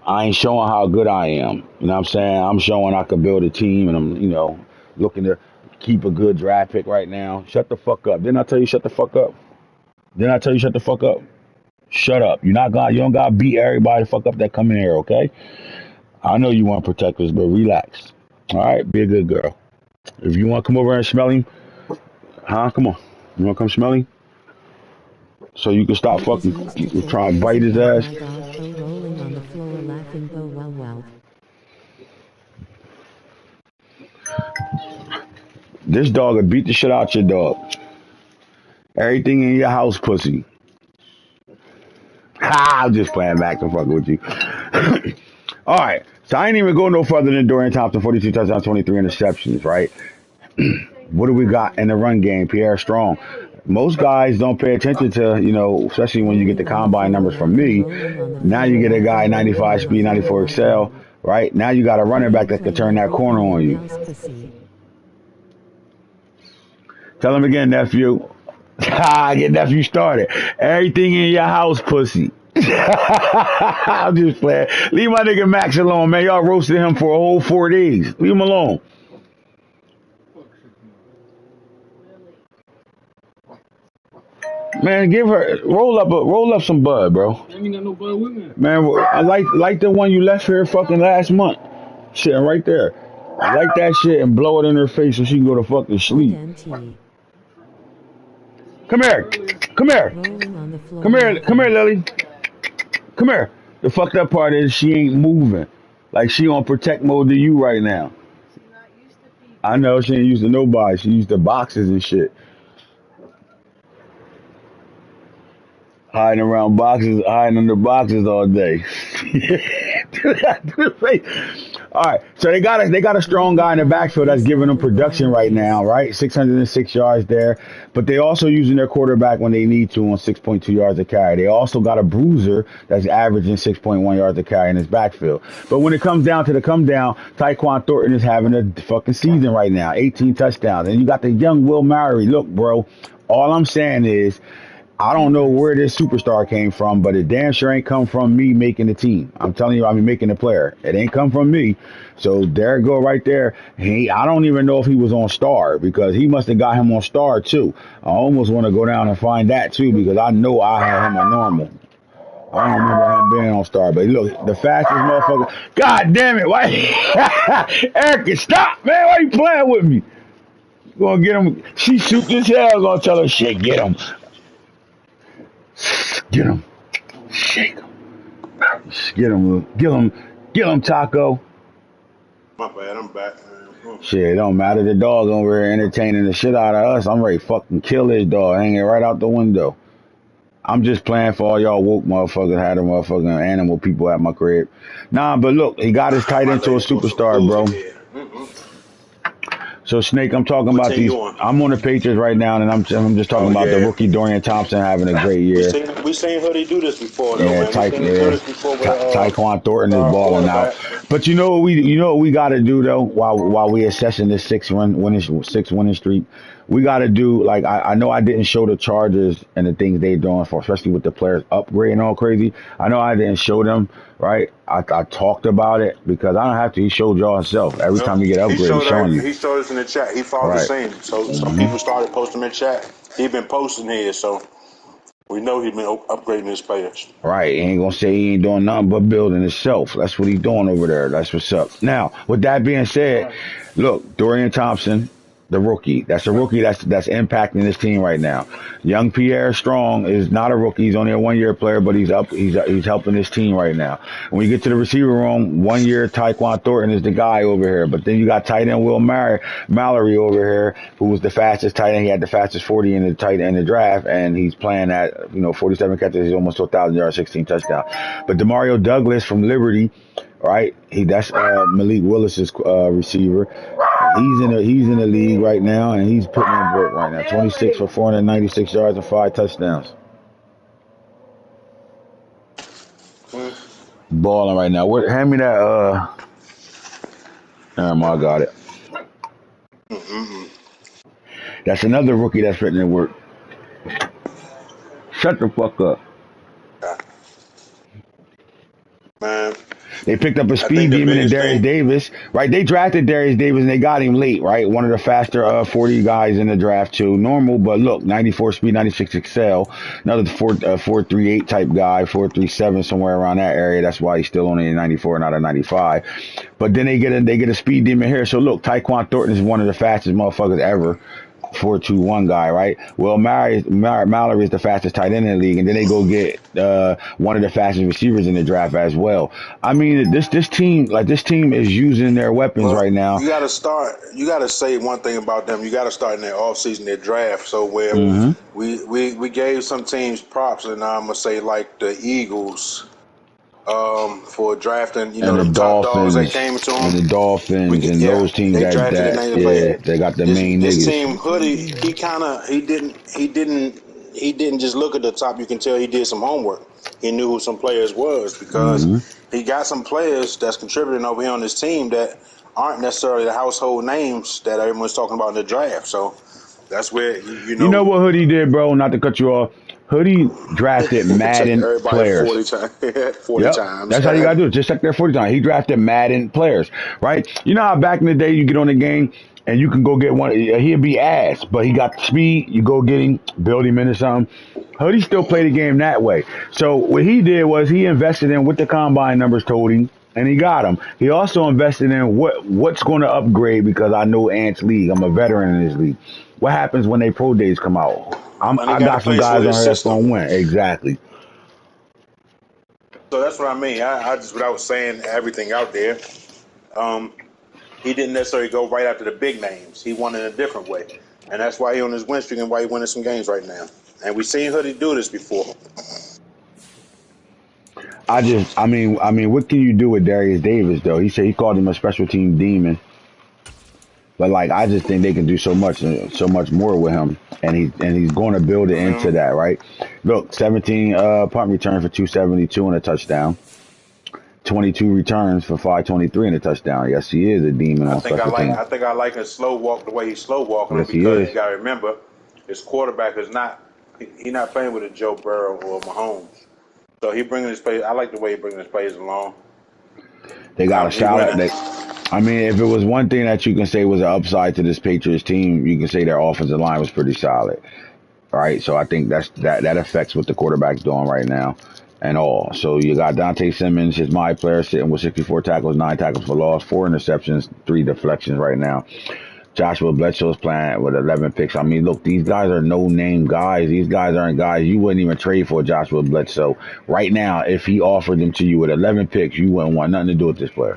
I ain't showing how good I am. You know what I'm saying? I'm showing I can build a team, and I'm, looking to keep a good draft pick right now. Shut the fuck up. Didn't I tell you shut the fuck up? Didn't I tell you shut the fuck up? Shut up. You don't gotta beat everybody the fuck up that come in here, okay? I know you want to protect us, but relax. All right? Be a good girl. If you want to come over and smell him, come on. You want to come smell him? So you can stop Mike is fucking used to 4 trying to days bite his ago. ass. My dog Bo rolling on the floor laughing. Bo well. This dog will beat the shit out your dog. Everything in your house, pussy. I'm just playing back and fucking with you. All right. So I ain't even go no further than Dorian Thompson, 42 touchdowns, 23 interceptions, right? What do we got in the run game? Pierre Strong. Most guys don't pay attention to, especially when you get the Rolling on the combine floor numbers from laughing. me. Rolling on the Now floor you get a guy laughing. 95 Rolling on the speed, floor 94 excel, laughing. right? Now you got a running back that can Replay turn that corner everything on in you. house pussy. Tell him again, nephew. Get nephew started. Everything in your house, pussy. I'm just playing. Leave my nigga Max alone, man. Y'all roasted him for a whole 4 days. Leave him alone. Man, roll up some bud, bro. I ain't got no bud with me. Man, I like the one you left here fucking last month. Sitting right there. I like that shit and blow it in her face so she can go to fucking Old sleep. MT. Come here. Come here. Rolling on the floor Come here. Come here, laughing. Lily. Come here. The fucked up part is she ain't moving. Like she on protect mode to you right now. I know she ain't used to nobody. She used to boxes and shit. Hiding around boxes, hiding under boxes all day. All right, so they got a strong guy in the Equal backfield that's face giving them lovely production blind right face. now, right? 606 yards there, but they also using their quarterback when they need to on 6.2 yards a carry. They also got a bruiser that's averaging 6.1 yards a carry in his backfield. But when it comes down to the come down, Tyquan Thornton is having a fucking season right now, 18 touchdowns, and you got the young Will Murray. Look, bro, all I'm saying is, I don't know Keepers. where this superstar came from, but it damn sure ain't come from me making the team. I'm telling you, I mean making the player. It ain't come from me. So there it go right there. I don't even know if he was on Star because he must have got him on Star too. I almost want to go down and find that too because I know I had him on normal. I don't remember him being on Star, but look, the fastest motherfucker. God damn it! Why, Erica, stop, man! Why you playing with me? Gonna get him. She shoot this hell. Gonna tell her shit. Get him. Get him. Shake him. Get him, Taco. My bad, I'm back. Shit, it don't matter. The dog over here entertaining the shit out of us. I'm ready to fucking kill this dog, hanging right out the window. I'm just playing for all y'all woke motherfuckers, had a motherfucking animal people at my crib. Nah, but look, he got his tight My end to a lady doing some superstar, food bro. in here. So Snake, I'm talking What about team these. you on? I'm on the Patriots right now, and I'm just talking Oh about the yeah. rookie Dorian Thompson having a great We year. seen Hoodie do this before though, Yeah, man. We Ty, seen him do yeah. this before with Tyquan Thornton is our balling out. quarterback. But you know what we got to do though, while we assessing this six winning streak, we got to do like I know I didn't show the Chargers and the things they doing for, especially with the players upgrading all crazy. I know I didn't show them, right? I talked about it because I don't have to. He showed y'all himself. Every time you get upgraded, he's showing you. He showed us in the chat. He followed the Right. same. So some hmm people started posting in chat. He been posting here, so we know he been upgrading his players. Right. He ain't gonna say he ain't doing nothing but building himself. That's what he doing over there. That's what's up. Now, with that being said, look, Dorian Thompson, the rookie. That's a rookie that's impacting this team right now. Young Pierre Strong is not a rookie. He's only a 1 year player, but he's helping this team right now. When you get to the receiver room, 1 year Tyquan Thornton is the guy over here. But then you got tight end Will Mallory over here, who was the fastest tight end. He had the fastest 40 in the tight end in the draft, and he's playing at 47 catches. He's almost to 1,000 yards, 16 touchdowns. But Demario Douglas from Liberty, right? That's Malik Willis's receiver. He's in the league right now, and he's putting in work right now. 26 for 496 yards and 5 touchdowns. Balling right now. Hand me that. I got it. That's another rookie that's putting in work. Shut the fuck up. Man, They picked up a I speed think the demon in biggest Darius thing. Davis, right? They drafted Darius Davis and they got him late, right? One of the faster 40 guys in the draft too. Normal, but look, 94 speed, 96 excel. Another 438 type guy, 437 somewhere around that area. That's why he's still only a 94, not a 95. But then they get a speed demon here. So look, Tyquan Thornton is one of the fastest motherfuckers ever. 4.21 guy, right? Well, Mallory is the fastest tight end in the league, and then they go get one of the fastest receivers in the draft as well. I mean, this team is using their weapons Well, right now. you got to start. You got to say one thing about them. You got to start in their offseason, their draft. So where we gave some teams props, and I'm gonna say like the Eagles for drafting. And the The top dogs that Dolphins, came to and them. the Dolphins, and those teams They drafted and they played. they got the main This niggas. team, Hoodie, he didn't just look at the top. You can tell he did some homework. He knew who some players was because he got some players that's contributing over here on this team that aren't necessarily the household names that everyone's talking about in the draft. So that's where You know what Hoodie did, bro? Not to cut you off. Hoodie drafted check Madden everybody players. 40 times. 40 Yep, times. that's how you gotta do it. Just check their 40 times. He drafted Madden players, right? You know how back in the day you get on the game and you can go get one. He'd be ass, but he got the speed. You go get him, build him into something. Hoodie still played the game that way. So what he did was he invested in what the combine numbers told him, and he got him. He also invested in what's going to upgrade because I know Ant's league. I'm a veteran in this league. What happens when they pro days come out? I got some guys on here that's going to win. Exactly. So that's what I mean. I just, without saying everything out there, he didn't necessarily go right after the big names. He won in a different way. And that's why he on his win streak and why he winning some games right now. And we've seen Hoodie do this before. I mean, what can you do with Darius Davis though? He said he called him a special team demon, but like I just think they can do so much more with him, and he's going to build it into that, right? Look, 17 punt returns for 272 and a touchdown, 22 returns for 523 and a touchdown. Yes, he is a demon on special teams. I think I like his slow walk the way he's slow walking Yes, because you got to remember his quarterback is not playing with a Joe Burrow or Mahomes. So he bringing his plays. I like the way he bringing his plays along. They got a shout out. I mean, if it was one thing that you can say was an upside to this Patriots team, you can say their offensive line was pretty solid, right? So I think that affects what the quarterback's doing right now and all. So you got Dante Simmons, his my player, sitting with 64 tackles, 9 tackles for loss, 4 interceptions, 3 deflections right now. Joshua Bledsoe's playing with 11 picks. I mean, look, these guys are no-name guys. These guys aren't guys you wouldn't even trade for Joshua Bledsoe. Right now, if he offered them to you with 11 picks, you wouldn't want nothing to do with this player.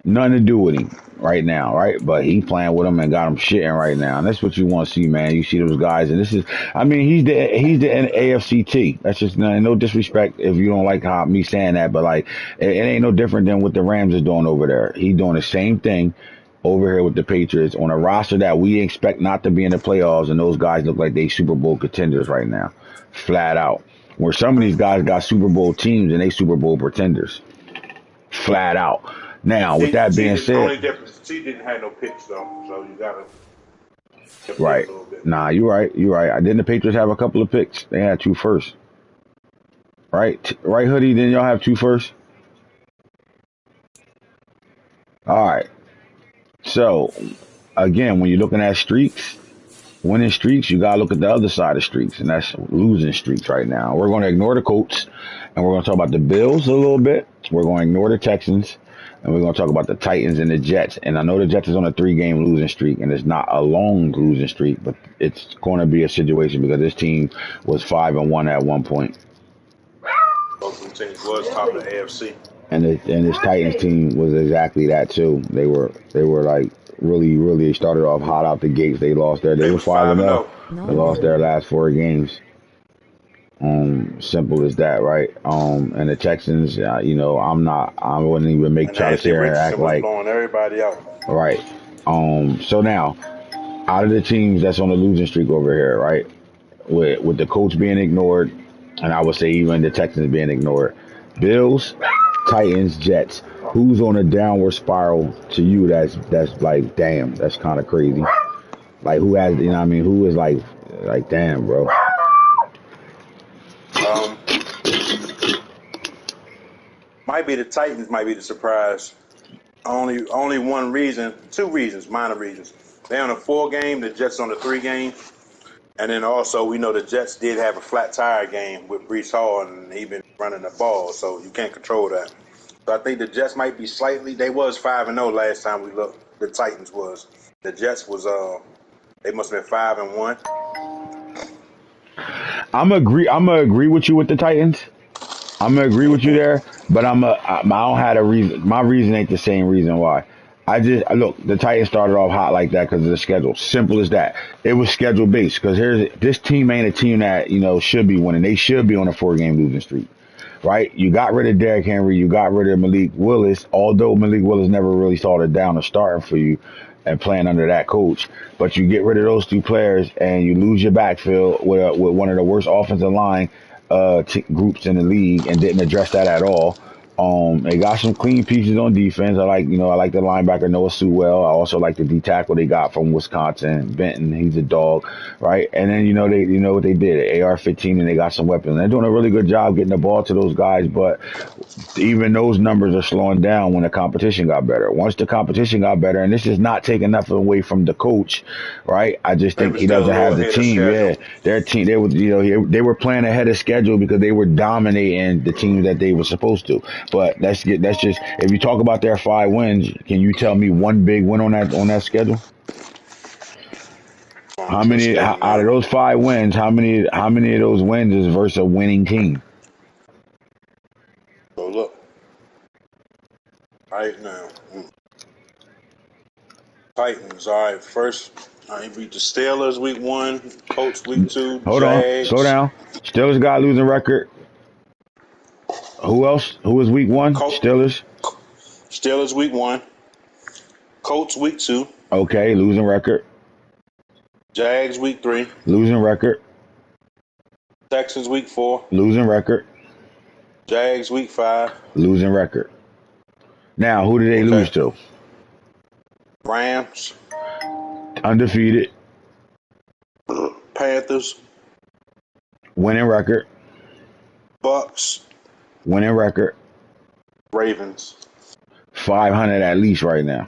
Nothing to do with him right now, right? But he playing with him and got him shitting right now. And that's what you want to see, man. You see those guys, and this is, I mean, he's the AFCT. That's just no disrespect if you don't like how me saying that, but like, it ain't no different than what the Rams is doing over there. He doing the same thing. over here with the Patriots on a roster that we expect not to be in the playoffs, and those guys look like they Super Bowl contenders right now, flat out. Where some of these guys got Super Bowl teams and they Super Bowl pretenders, flat out. Now, with that being said, Only difference, T didn't have no picks though, so you gotta give me a right? little bit. Nah, you're right. You're right. Didn't the Patriots have a couple of picks? They had two first, right? Right, Hoodie. Didn't y'all have two first? All right. So again, when you're looking at streaks, winning streaks, you gotta look at the other side of streaks, and that's losing streaks right now. We're going to ignore the Colts, and we're going to talk about the Bills a little bit. We're going to ignore the Texans, and we're going to talk about the Titans and the Jets. And I know the Jets is on a 3-game losing streak, and it's not a long losing streak, but it's going to be a situation because this team was 5-1 at one point, Both of them teams was top of the AFC. and this Titans team was exactly that too. They were like really started off hot out the gates. They lost they were 5-0. They lost their last 4 games. Simple as that, right? And the Texans, I wouldn't even try to sit here and act like blowing everybody out. right. So now, out of the teams that's on the losing streak over here, right, with the Colts being ignored, and I would say even the Texans being ignored, Bills, Titans, Jets. Who's on a downward spiral to you? That's like, damn, that's kind of crazy. Like, who has, who is like, damn, bro. Might be the Titans, might be the surprise. Only one reason, 2 reasons, minor reasons. They on a 4-game, the Jets on a 3-game. And then also, we know the Jets did have a flat tire game with Breece Hall, and he been running the ball, so you can't control that. So I think the Jets might be they was 5-0 last time we looked. The Titans was. The Jets was, they must have been 5-1. I'm gonna agree with you with the Titans. I'm gonna agree with you there, but I don't have a reason. My reason ain't the same reason why. Look, the Titans started off hot like that because of the schedule. Simple as that. It was schedule based because this team ain't a team that should be winning. They should be on a 4-game losing streak, right? You got rid of Derrick Henry, you got rid of Malik Willis. Although Malik Willis never really started down or starting for you and playing under that coach, but you get rid of those 2 players and you lose your backfield with one of the worst offensive line groups in the league and didn't address that at all. They got some clean pieces on defense. I like the linebacker Noah Sewell. I also like the D tackle they got from Wisconsin, Benton. He's a dog, right? And then what they did, AR-15, and they got some weapons. They're doing a really good job getting the ball to those guys, but even those numbers are slowing down when the competition got better. Once the competition got better, and this is not taking nothing away from the coach, right? I just think he doesn't have the team. Yeah, their team. They were playing ahead of schedule because they were dominating the teams that they were supposed to. But that's just if you talk about their 5 wins, can you tell me one big win on that schedule? How many out of those 5 wins? How many of those wins is versus a winning team? So look, right now, Titans. All right, first I beat the Steelers week 1, Colts week 2. Hold Jags. on, slow down. Steelers got a losing record. Who else? Who was week 1? Steelers. Steelers week 1. Colts week 2. Okay, losing record. Jags week 3. Losing record. Texans week 4. Losing record. Jags week 5. Losing record. Now, who did they lose to? Rams. Undefeated. Panthers. Winning record. Bucks. Winning record. Ravens. 500 at least right now.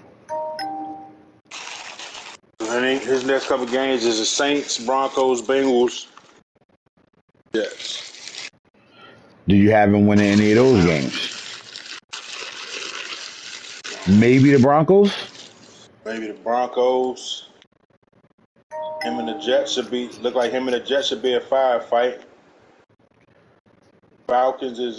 And his next couple games is the Saints, Broncos, Bengals, Jets. Do you have him winning any of those games? Maybe the Broncos? Maybe the Broncos. Him and the Jets should be a firefight. Falcons is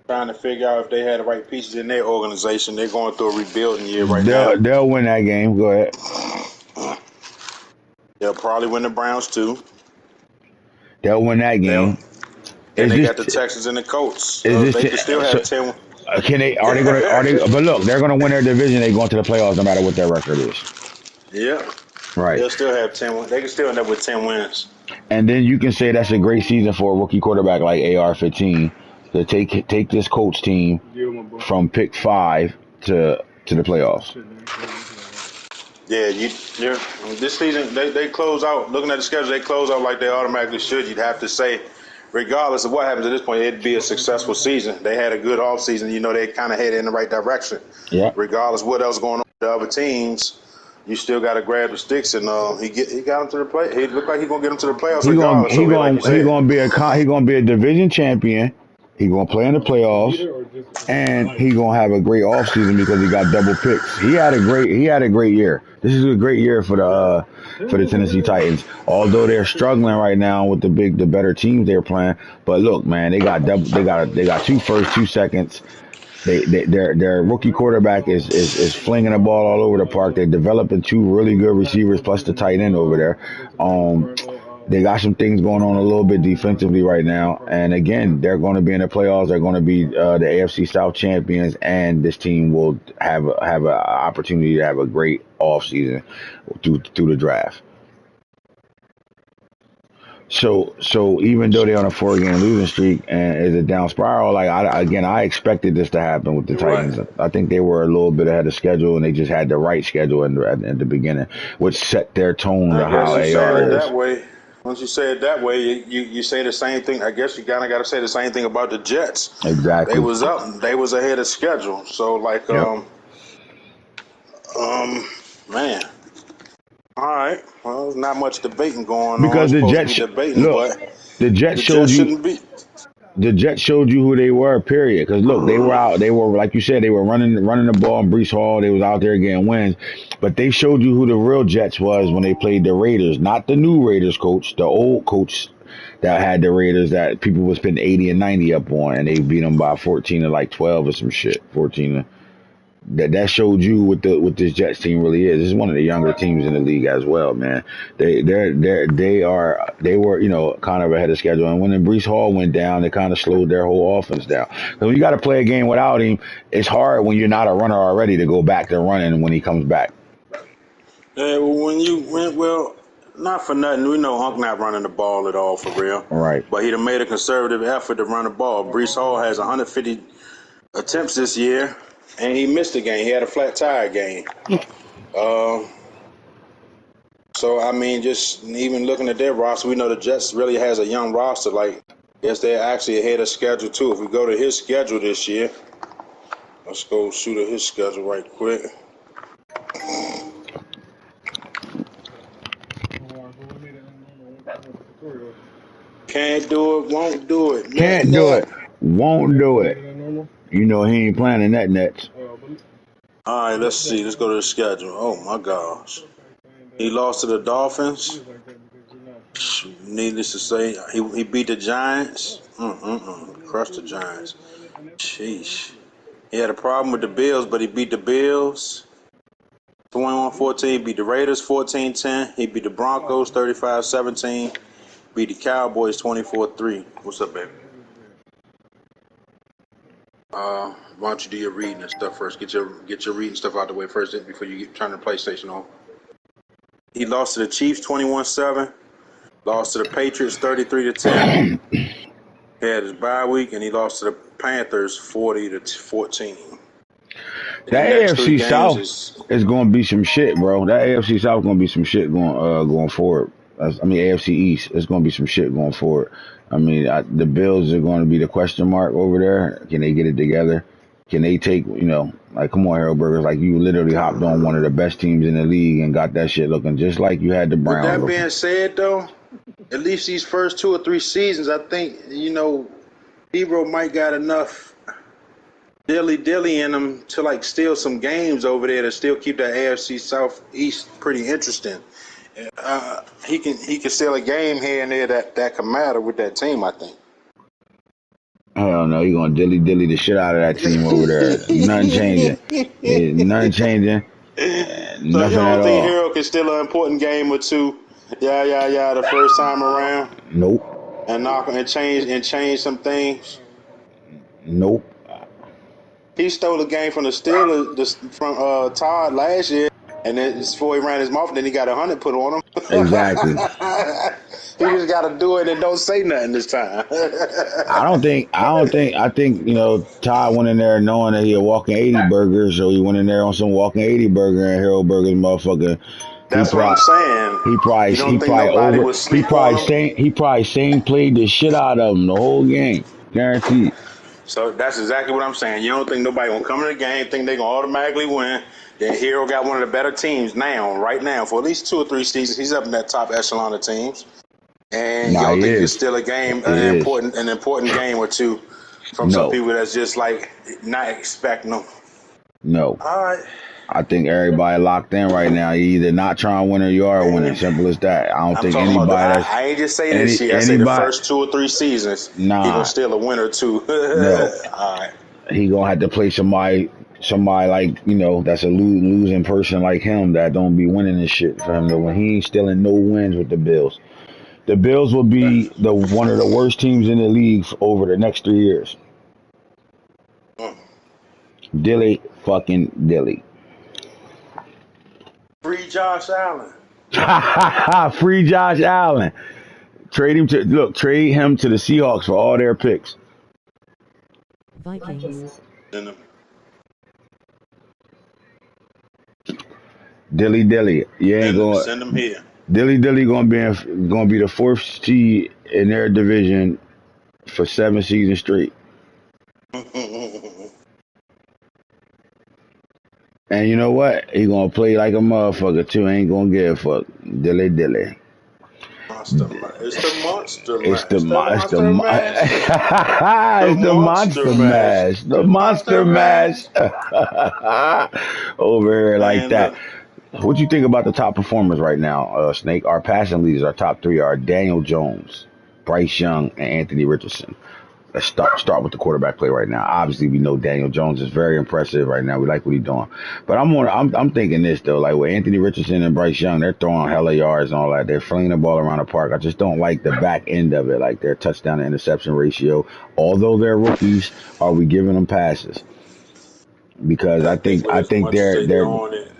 trying to figure out if they had the right pieces in their organization. They're going through a rebuilding year right now. They'll win that game. Go ahead. They'll probably win the Browns too. They'll win that game. And they got the Texans and the Colts. They can still have 10. Can they? Are they going to? Are they? But look, they're going to win their division. They going to the playoffs no matter what their record is. Yeah. Right. They'll still have 10 wins. They can still end up with 10 wins. And then you can say that's a great season for a rookie quarterback like AR-15 to take this Colts team from pick 5 to the playoffs. Yeah, this season they close out. Looking at the schedule, they close out like they automatically should. You'd have to say, regardless of what happens at this point, it'd be a successful season. They had a good off season. They kind of headed in the right direction. Yeah. Regardless of what else going on with the other teams, you still got to grab the sticks, and he got them to the play. He looked like he's gonna get them to the playoffs regardless. He gonna be a division champion. He gonna play in the playoffs, and he gonna have a great offseason because he got double picks. He had a great year. This is a great year for the Tennessee Titans. Although they're struggling right now with the better teams they're playing, but look, man, they got 2 firsts, 2 seconds. Their rookie quarterback is flinging the ball all over the park. They're developing 2 really good receivers plus the tight end over there. They got some things going on a little bit defensively right now. And again, they're going to be in the playoffs. They're going to be the AFC South champions, and this team will have an opportunity to have a great offseason through the draft. So even though they're on a 4-game losing streak and is a down spiral, I expected this to happen with the Titans. Right. I think they were a little bit ahead of schedule, and they just had the right schedule at the beginning, which set their tone to how AR is. That way. Once you say it that way, you say the same thing. I guess you kind of got to say the same thing about the Jets. Exactly. They was up. They was ahead of schedule. So man. All right. Well, there's not much debating going because on. The Jets showed you. The Jets showed you who they were. Period. Because look, they were out. They were, like you said, they were running the ball in Breece Hall. They was out there getting wins. But they showed you who the real Jets was when they played the Raiders, not the new Raiders coach, the old coach that had the Raiders that people was putting 80 and 90 up on, and they beat them by 14 to 12 or some shit. 14. That showed you what this Jets team really is. This is one of the younger teams in the league as well, man. They were kind of ahead of schedule, and when the Breece Hall went down, they kind of slowed their whole offense down. Because when you got to play a game without him, it's hard when you're not a runner already to go back to running when he comes back. Yeah, well, not for nothing. We know Hunk not running the ball at all for real. Right. But he done made a conservative effort to run the ball. Breece Hall has 150 attempts this year. And he missed a game. He had a flat tire game. So, I mean, just even looking at their roster, we know the Jets really has a young roster. Yes, they're actually ahead of schedule, too. If we go to his schedule this year, let's go shoot at his schedule right quick. Can't do it, won't do it. Can't do it, won't do it. You know he ain't playing in that Nets. All right, let's see. Let's go to the schedule. Oh, my gosh. He lost to the Dolphins. Needless to say, he beat the Giants. Crushed the Giants. Sheesh. He had a problem with the Bills, but he beat the Bills 21-14. Beat the Raiders 14-10. He beat the Broncos 35-17. Beat the Cowboys 24-3. What's up, baby? Why don't you do your reading and stuff first? Get your reading stuff out the way first before you turn the PlayStation on. He lost to the Chiefs 21-7. Lost to the Patriots 33-10. He had his bye week, and he lost to the Panthers 40-14. That AFC South is going to be some shit, bro. That AFC South going to be some shit going forward. AFC East is going to be some shit going forward. The Bills are going to be the question mark over there. Can they get it together? Can they take, come on, Harold Burgers, you literally hopped on one of the best teams in the league and got that shit looking just like you had the Browns. With that being said, though, at least these first 2 or 3 seasons, I think, Hero might got enough dilly in them to steal some games over there to still keep that AFC Southeast pretty interesting. He can steal a game here and there that can matter with that team, I think. Hell no, you're going to dilly the shit out of that team over there. Nothing changing. Nothing changing. So you don't think Hero can steal an important game or 2? The first time around? Nope. And change some things? Nope. He stole a game from the Steelers from Todd last year, and then before he ran his mouth, and then he got 100 put on him. Exactly. He just got to do it and don't say nothing this time. I think, Todd went in there knowing that he a walking 80 burger, so he went in there on some walking 80 burger and Harold Burger's motherfucker. That's what I'm saying. You don't think nobody would sleep on him? He probably played the shit out of him the whole game. Guaranteed. So that's exactly what I'm saying. You don't think nobody gonna come in the game, think they gonna automatically win. Then Hero got one of the better teams right now, for at least 2 or 3 seasons. He's up in that top echelon of teams. And you don't think it's still a game, an important game or two from some people that's just like not expecting them. No. All right. I think everybody locked in right now. You either not trying to win or you are winning. Simple as that. I don't think anybody I ain't just saying this year. I say the first 2 or 3 seasons, he gonna steal a win or two. No. All right. He gonna have to play somebody like, that's a losing person like him that don't be winning this shit for him to win. He ain't stealing no wins with the Bills. The Bills will be one of the worst teams in the league over the next 3 years. Dilly fucking Dilly. Free Josh Allen. Free Josh Allen. Trade him to the Seahawks for all their picks. Vikings. Dilly. You ain't going. Send him here. Dilly gonna be the 4th seed in their division for 7 seasons straight. And you know what? He gonna play like a motherfucker too. Ain't gonna give a fuck. Dilly. It's the monster mash. It's the monster mash. The monster mash. Over here like that. What you think about the top performers right now, Snake? Our passing leaders, our top 3 are Daniel Jones, Bryce Young, and Anthony Richardson. Let's start with the quarterback play right now. Obviously, we know Daniel Jones is very impressive right now. We like what he's doing. But I'm thinking this, though. Like, with Anthony Richardson and Bryce Young, they're throwing hella yards and all that. They're flinging the ball around the park. I just don't like the back end of it, like their touchdown to interception ratio. Although they're rookies, are we giving them passes? Because I think they're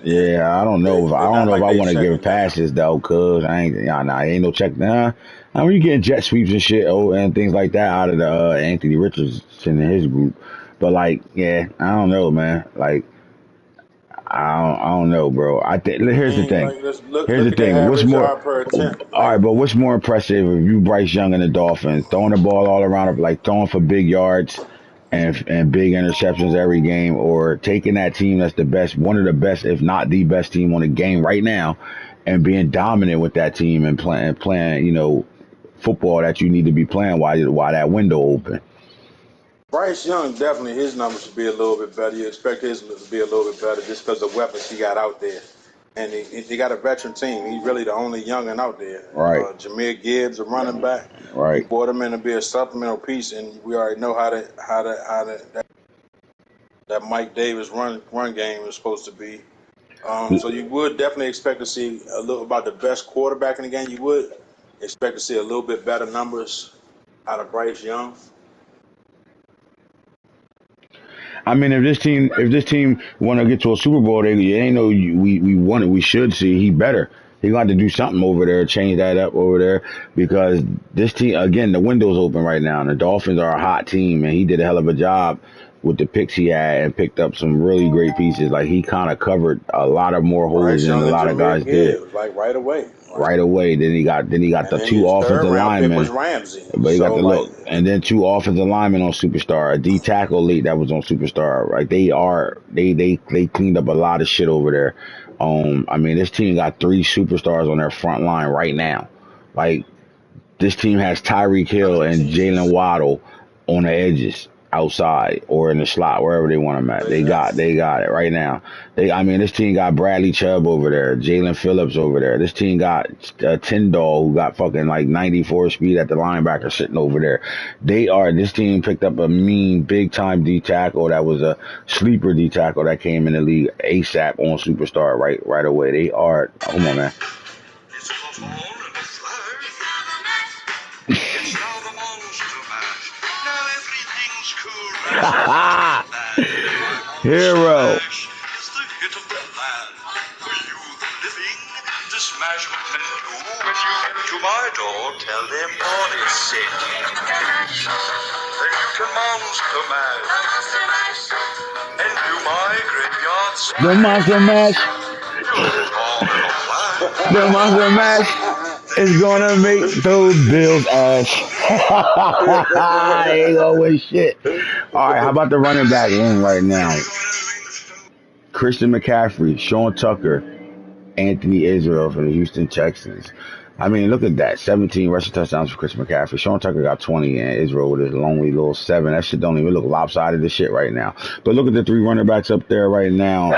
yeah, I don't know if I want to give passes though, cause I ain't no check now. I mean, you getting jet sweeps and shit, and things like that out of the Anthony Richardson and his group. But like, yeah, I don't know, man. Like, I don't know, bro. Here's the thing. Here's the thing. What's more? All right, but what's more impressive if you Bryce Young and the Dolphins throwing the ball all around, like throwing for big yards and big interceptions every game, or taking that team that's the best, one of the best, if not the best team on the game right now, and being dominant with that team and playing, football that you need to be playing while that window open. Bryce Young, definitely his numbers should be a little bit better. You expect his to be a little bit better just because of the weapons he got out there. And he got a veteran team. He's really the only youngin' out there. Right. Jameer Gibbs, a running back. Right. We brought him in to be a supplemental piece, and we already know how that Mike Davis run game is supposed to be. So you would definitely expect to see a little about the best quarterback in the game. You would expect to see a little bit better numbers out of Bryce Young. I mean, if this team want to get to a Super Bowl, we want it. We should see he better. He gonna have to do something over there, change that up over there, because this team, again, the window's open right now, and the Dolphins are a hot team, and he did a hell of a job with the picks he had and picked up some really great pieces. Like, he kind of covered a lot of more holes than a lot of guys did. Like right away. Then he got the 2 offensive linemen. Was Ramsey. But he got the look, and then 2 offensive linemen on Superstar, a D tackle late that was on Superstar. Right, they cleaned up a lot of shit over there. I mean, this team got 3 superstars on their front line right now. Like, this team has Tyreek Hill and Jalen Waddle on the edges, outside or in the slot, wherever they want them at. They got it right now. This team got Bradley Chubb over there, Jalen Phillips over there. This team got Tyndall, who got fucking like 94 speed at the linebacker sitting over there. This team picked up a mean big time D tackle that was a sleeper D tackle that came in the league ASAP on Superstar right away. They are, come on, man. Hero. Smash is the hit of the land. For you, the living, to smash what men do. If you get to my door, tell them all is said. Then you can monster mash and do my graveyard The smash. Monster Mash. You'll get all in a flash. The Monster Mash is gonna make those Bills ass. I ain't always shit. All right, how about the running back room right now? Christian McCaffrey, Sean Tucker, Anthony Israel for the Houston Texans. I mean, look at that. 17 rushing touchdowns for Christian McCaffrey. Sean Tucker got 20, and Israel with his lonely little 7. That shit don't even look lopsided as shit right now. But look at the 3 running backs up there right now.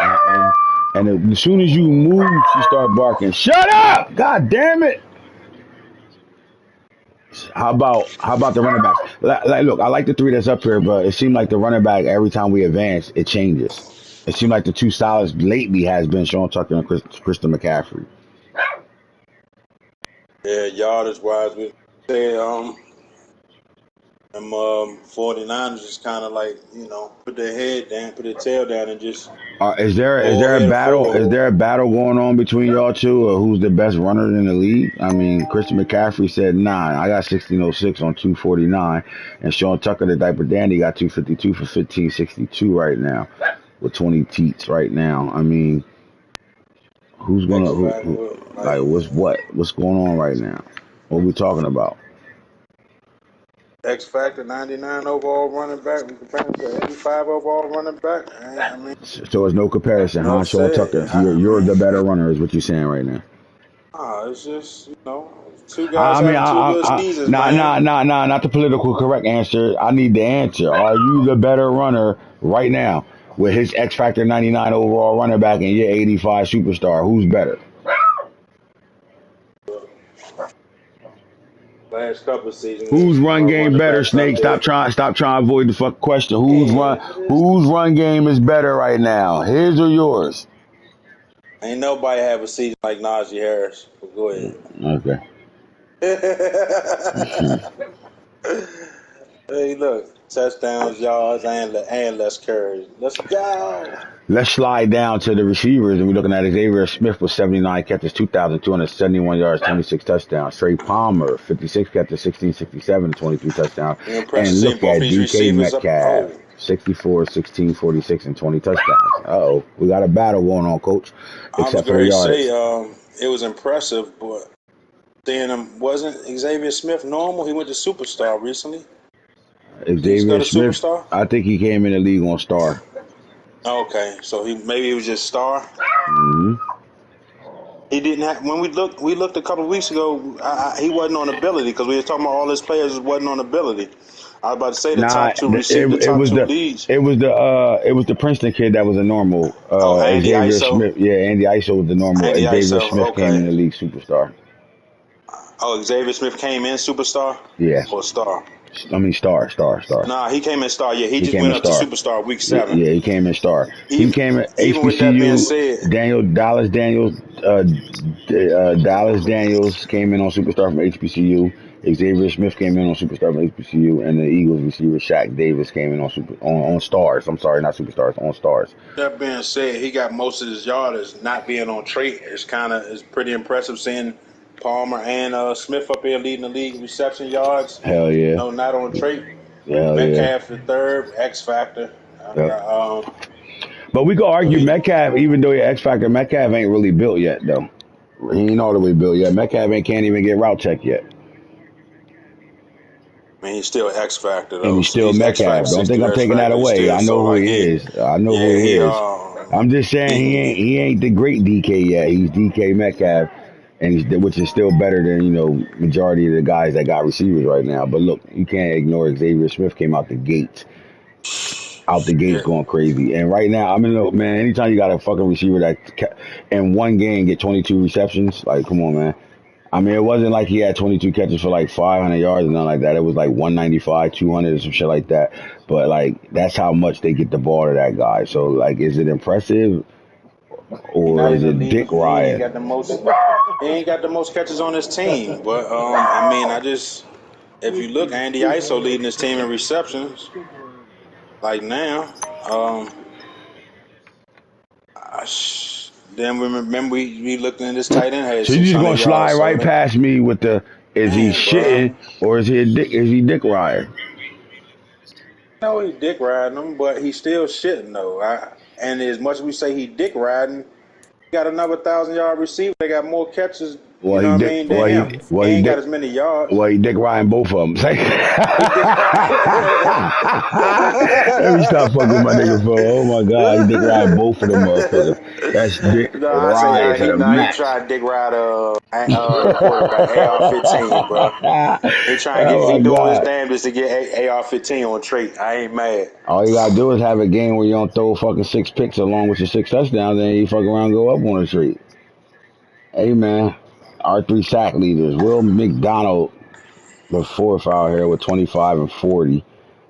And as soon as you move, you start barking, "Shut up! God damn it!" How about the running backs? Look, I like the 3 that's up here, but it seemed like the running back every time we advance, it changes. It seemed like the 2 solids lately has been Sean Tucker and Christian McCaffrey. Yeah, yardage wise, we say them 49ers just kind of like, put their head down, put their tail down, and just Is there go a ahead battle? forward. Is there a battle going on between y'all two, or who's the best runner in the league? I mean, Christian McCaffrey said 9. I got 1606 on 249, and Sean Tucker, the diaper dandy, got 252 for 1562 right now, with 20 teats right now. I mean, who's gonna X Factor, like what's going on right now? What are we talking about? X Factor 99 overall running back. We compare him to 85 overall running back. I mean, So there's no comparison, huh? enough Sean said. Tucker, you're the better runner, is what you're saying right now. It's just, 2 guys having 2 good seasons, Nah, man. not the political correct answer. I need the answer. Are you the better runner right now with his X Factor 99 overall running back and your 85 superstar? Who's better? Last couple of seasons, Whose run game running better, backs up Snake? there. Stop trying to avoid the fuck question. Man, Whose run game is better right now? His or yours? ain't nobody have a season like Najee Harris. But go ahead. Okay. Hey, look, touchdowns, yards, and less carries. Let's go. Let's slide down to the receivers, and we're looking at Xavier Smith with 79 catches, 2,271 yards, 26 touchdowns. Trey Palmer, 56 catches, 1667, 23 touchdowns. You're impressed to And see look both at these DK receivers up. Metcalf, Oh, 64, 16, 46, and 20 touchdowns. Uh-oh, we got a battle going on, Coach, I was except for the going to say, yardage. it was impressive, but then wasn't Xavier Smith normal? He went to Superstar recently. Did he just go Xavier to Smith, Superstar? I think he came in the league on star. Okay, so maybe he was just star. Hmm. He didn't have when we looked a couple of weeks ago. He wasn't on ability because we were talking about all his players wasn't on ability. I was about to say the Nah, top 2 receive the top 2 leads. it was the Princeton kid that was a normal. Oh, Andy Xavier ISO. Smith, yeah, Andy ISO was the normal. Andy Xavier ISO. Smith came in Okay. the league superstar. Oh, Xavier Smith came in Superstar Yeah, or star. I mean star. Nah, he came in star. Yeah, he He just came went in up to star. Superstar week 7. Yeah, he came in star. He Even came at even with that being HBCU. said, Dallas Daniels came in on superstar from HBCU. Xavier Smith came in on superstar from HBCU, and the Eagles receiver Shaq Davis came in on stars. I'm sorry, not superstars, on stars. that being said, he got most of his yardage not being on trait. It's pretty impressive seeing Palmer and Smith up here leading the league reception yards. Hell yeah, No, not on trait. hell yeah. Metcalf the third, X Factor. Yep. Um, But we could so argue he, Metcalf, even though he X Factor, Metcalf ain't really built yet, though. He ain't all the way built yet. Metcalf can't even get route check yet. I mean, he's still X Factor And though. he's So still he's X Factor, Metcalf. Don't think 60 I'm X taking that Factor away. still. I know So who like he is. I know who yeah, he is. I'm just saying he he ain't the great DK yet. He's DK Metcalf, and which is still better than majority of the guys that got receivers right now. But look, you can't ignore Xavier Smith came out the gates yeah. going crazy. And right now, I mean, look, man, anytime you got a fucking receiver that in one game get 22 receptions, like, come on, man. I mean, it wasn't like he had 22 catches for like 500 yards and nothing like that. It was like 195, 200 or some shit like that. But like, that's how much they get the ball to that guy. So like, is it impressive He or not is even it leading. dick He ain't riot? got the most. He ain't got the most catches on his team. But I mean, if you look, Andy ISO leading his team in receptions. Like now, Then remember we looked in this tight end had So you just 600 gonna slide yards. So right past me with the is he damn, bro. shitting or is he a dick? Is he dick riding? No, he dick riding him, but he still shitting though. And as much as we say he dick riding, he got another 1,000-yard receiver. They got more catches. You Well, know he what I dick. mean? Well, Than he him. Seconds. well He he ain't got dick. as many yards. Well, he dick riding both of them. He dick. Let me stop fucking with my nigga, bro. Oh my god, he dick ride both of them motherfuckers. That's dick No, I say riding to the he max. tried to dick ride the quarterback AR-15, bro. He trying to Oh he my doing his god. damnedest to get AR-15 on trait. I ain't mad. All you gotta do is have a game where you don't throw fucking 6 picks along with your 6 touchdowns, and you fuck around and go up on the street. Hey man, our 3 sack leaders: Will McDonald, the fourth out here with 25 and 40.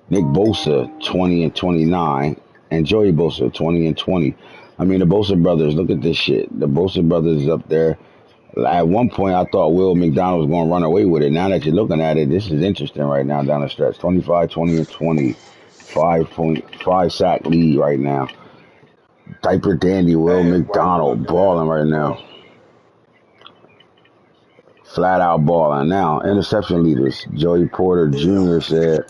Nick Bosa, 20 and 29, and Joey Bosa, 20 and 20. I mean, the Bosa brothers. Look at this shit. The Bosa brothers is up there. At one point, I thought Will McDonald was going to run away with it. Now that you're looking at it, this is interesting right now down the stretch. 25, 20, and 20. 5.5 sack lead right now. Diaper Dandy Will Hey, while you McDonald looking at balling it, right now. Flat out balling now. Interception leaders. Joey Porter Jr. said,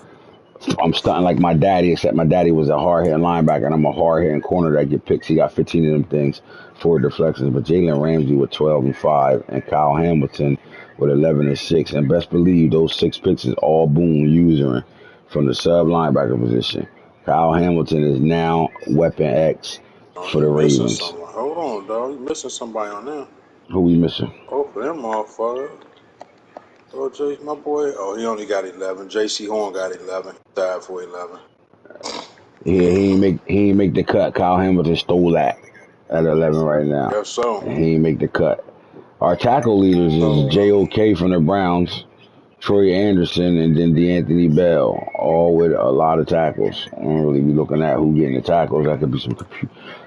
I'm stunting like my daddy, except my daddy was a hard hitting linebacker and I'm a hard hitting corner that get picks. He got 15 of them things, 4 deflections. But Jalen Ramsey with 12 and 5 and Kyle Hamilton with 11 and 6. And best believe those 6 picks is all Boone using from the sub linebacker position. Kyle Hamilton is now Weapon X oh, for you the missing Ravens. someone. Hold on, dog. You missing somebody on there. Who we missing? Oh, for them motherfucker. Oh, Jay, my boy. Oh, he only got 11. J.C. Horn got 11. Tied for 11. Yeah, he ain't make the cut. Kyle Hamilton stole that at 11 right now. Guess so. And he ain't make the cut. Our tackle leaders is J.O.K. from the Browns, Troy Anderson, and then DeAnthony Bell, all with a lot of tackles. I don't really be looking at who getting the tackles. That could be some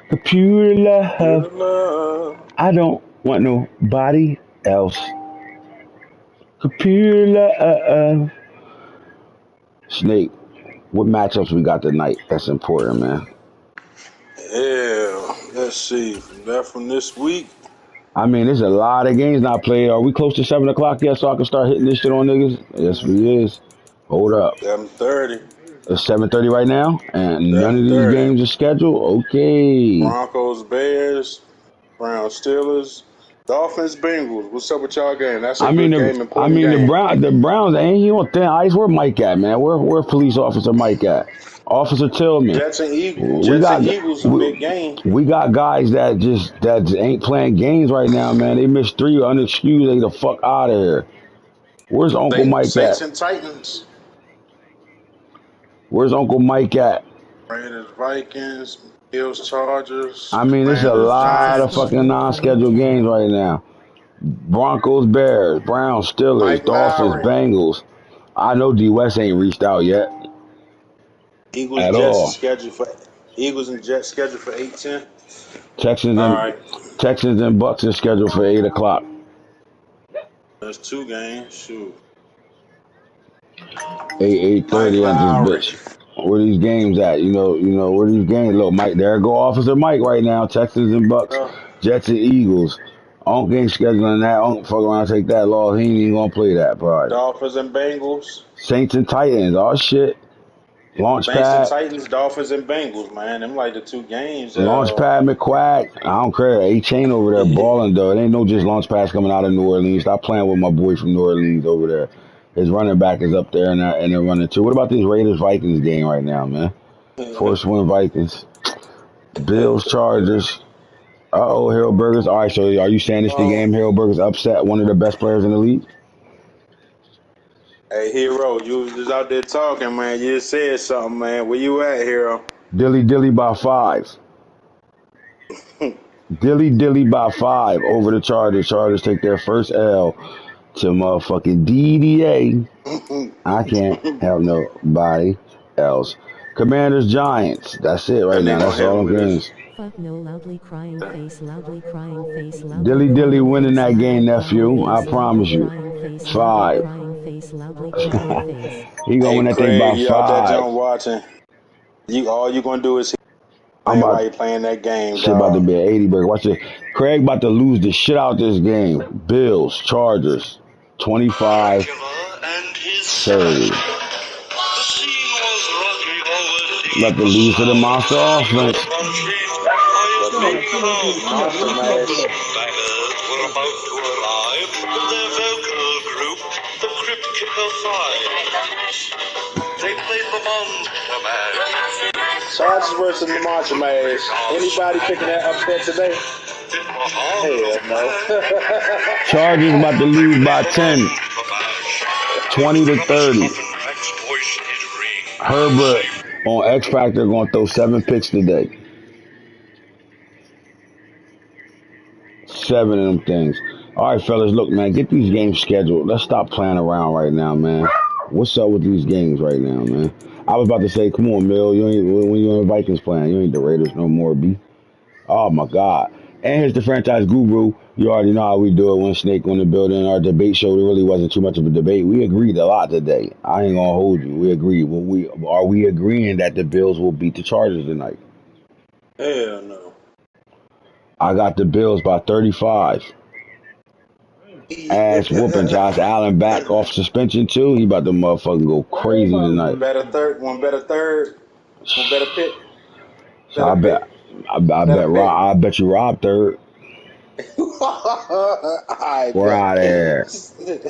computer You're love. the love. I don't want nobody else. Computer love. Snake, what matchups we got tonight? That's important, man. Yeah. Let's see. From this week. I mean, there's a lot of games not played. Are we close to 7 o'clock yet so I can start hitting this shit on niggas? Yes, we is. Hold up. 7:30. It's 7:30 right now, and none of these 7:30. games are scheduled. Okay. Broncos, Bears, Browns, Steelers, Dolphins, Bengals. What's up with y'all game? That's a I mean, good game, important the game. Browns ain't he on thin ice? Where Mike at, man? Where police officer Mike at? Officer Tillman. We Jets and got Eagles, a big game. we got guys that ain't playing games right now, man. They missed 3 unexcused. They the fuck out of here. Where's Uncle Mike Saints at? and Titans. Where's Uncle Mike at? Raiders, Vikings, Bills, Chargers, I mean, there's a Commanders, lot of Successful Giants, fucking play credit non-scheduled games 10. right now. Broncos, Bears, Browns, Steelers, Mike Dolphins, Lowry. Bengals. I know D West ain't reached out yet Eagles, at Jets all. is scheduled for Eagles and Jets scheduled for 8:10. Texans All and right, Bucks are scheduled for 8 o'clock. there's 2 games. Shoot, 8:30 Mike at this Lowry. bitch. Where these games at? Where these games? Look, Mike, there go Officer Mike right now. Texans and Bucks, Uh, Jets and Eagles. Unc ain't scheduling that. Unc fuck around, take that loss. He ain't even gonna play that part. Dolphins and Bengals. Saints and Titans. Oh shit. Saints and Launchpad. Titans, Dolphins and Bengals. Man, them like the 2 games. Launchpad McQuack. I don't care. A-Chain over there balling, though. It ain't no just Launchpads coming out of New Orleans. Stop playing with my boy from New Orleans over there. His running back is up there and they're running too. What about this Raiders-Vikings game right now, man? Force win Vikings. Bills, Chargers. Uh-oh, Harold Burgers. All right, so are you saying this the Oh, game Harold Burgers upset one of the best players in the league? hey, Hero, you was just out there talking, man. You just said something, man. Where you at, Hero? Dilly Dilly by 5. Dilly Dilly by 5 over the Chargers. Chargers take their first L to motherfucking DDA. I can't help nobody else. Commanders, Giants. That's it That right now. nigga gonna That's hit all me them with this. games. Fuck no, loudly crying face, loudly crying face, loudly Dilly Dilly crying winning face, that loudly game, crying nephew. I face, loudly promise you. crying face, loudly 5. crying face, loudly crying face. He gonna Hey, win that thing Craig, by you out there, 5. John watching? All you gonna do is I'm playing while about you playing that game, shit about to dog. be an 80 burger. Watch it. Craig about to lose the shit out this game. Bills, Chargers, 25-30. About to lose to the monster offense. But the monster mash. Were about to arrive with their vocal group, the Crypt Kicker Five. They played the Monster Mash. Chargers versus the monster mash. Anybody picking that upset today? Hell no. Chargers about to lose by 10, 20-30. Herbert on X Factor going to throw 7 picks today. 7 of them things. All right, fellas, look, man, get these games scheduled. Let's stop playing around right now, man. What's up with these games right now, man? I was about to say, come on, Mill, you ain't when you in Vikings playing, you ain't the Raiders no more, B. Oh my God. And here's the franchise guru. You already know how we do it when Snake on the building. Our debate show, there really wasn't too much of a debate. We agreed a lot today. I ain't gonna hold you. We agreed. Well, are we agreeing that the Bills will beat the Chargers tonight? Hell no. I got the Bills by 35. Ass whooping. Josh Allen back off suspension too. He about to motherfucking go crazy tonight. One better pick. So I bet Better pick. I bet you Rob third. I We're out of here. bet.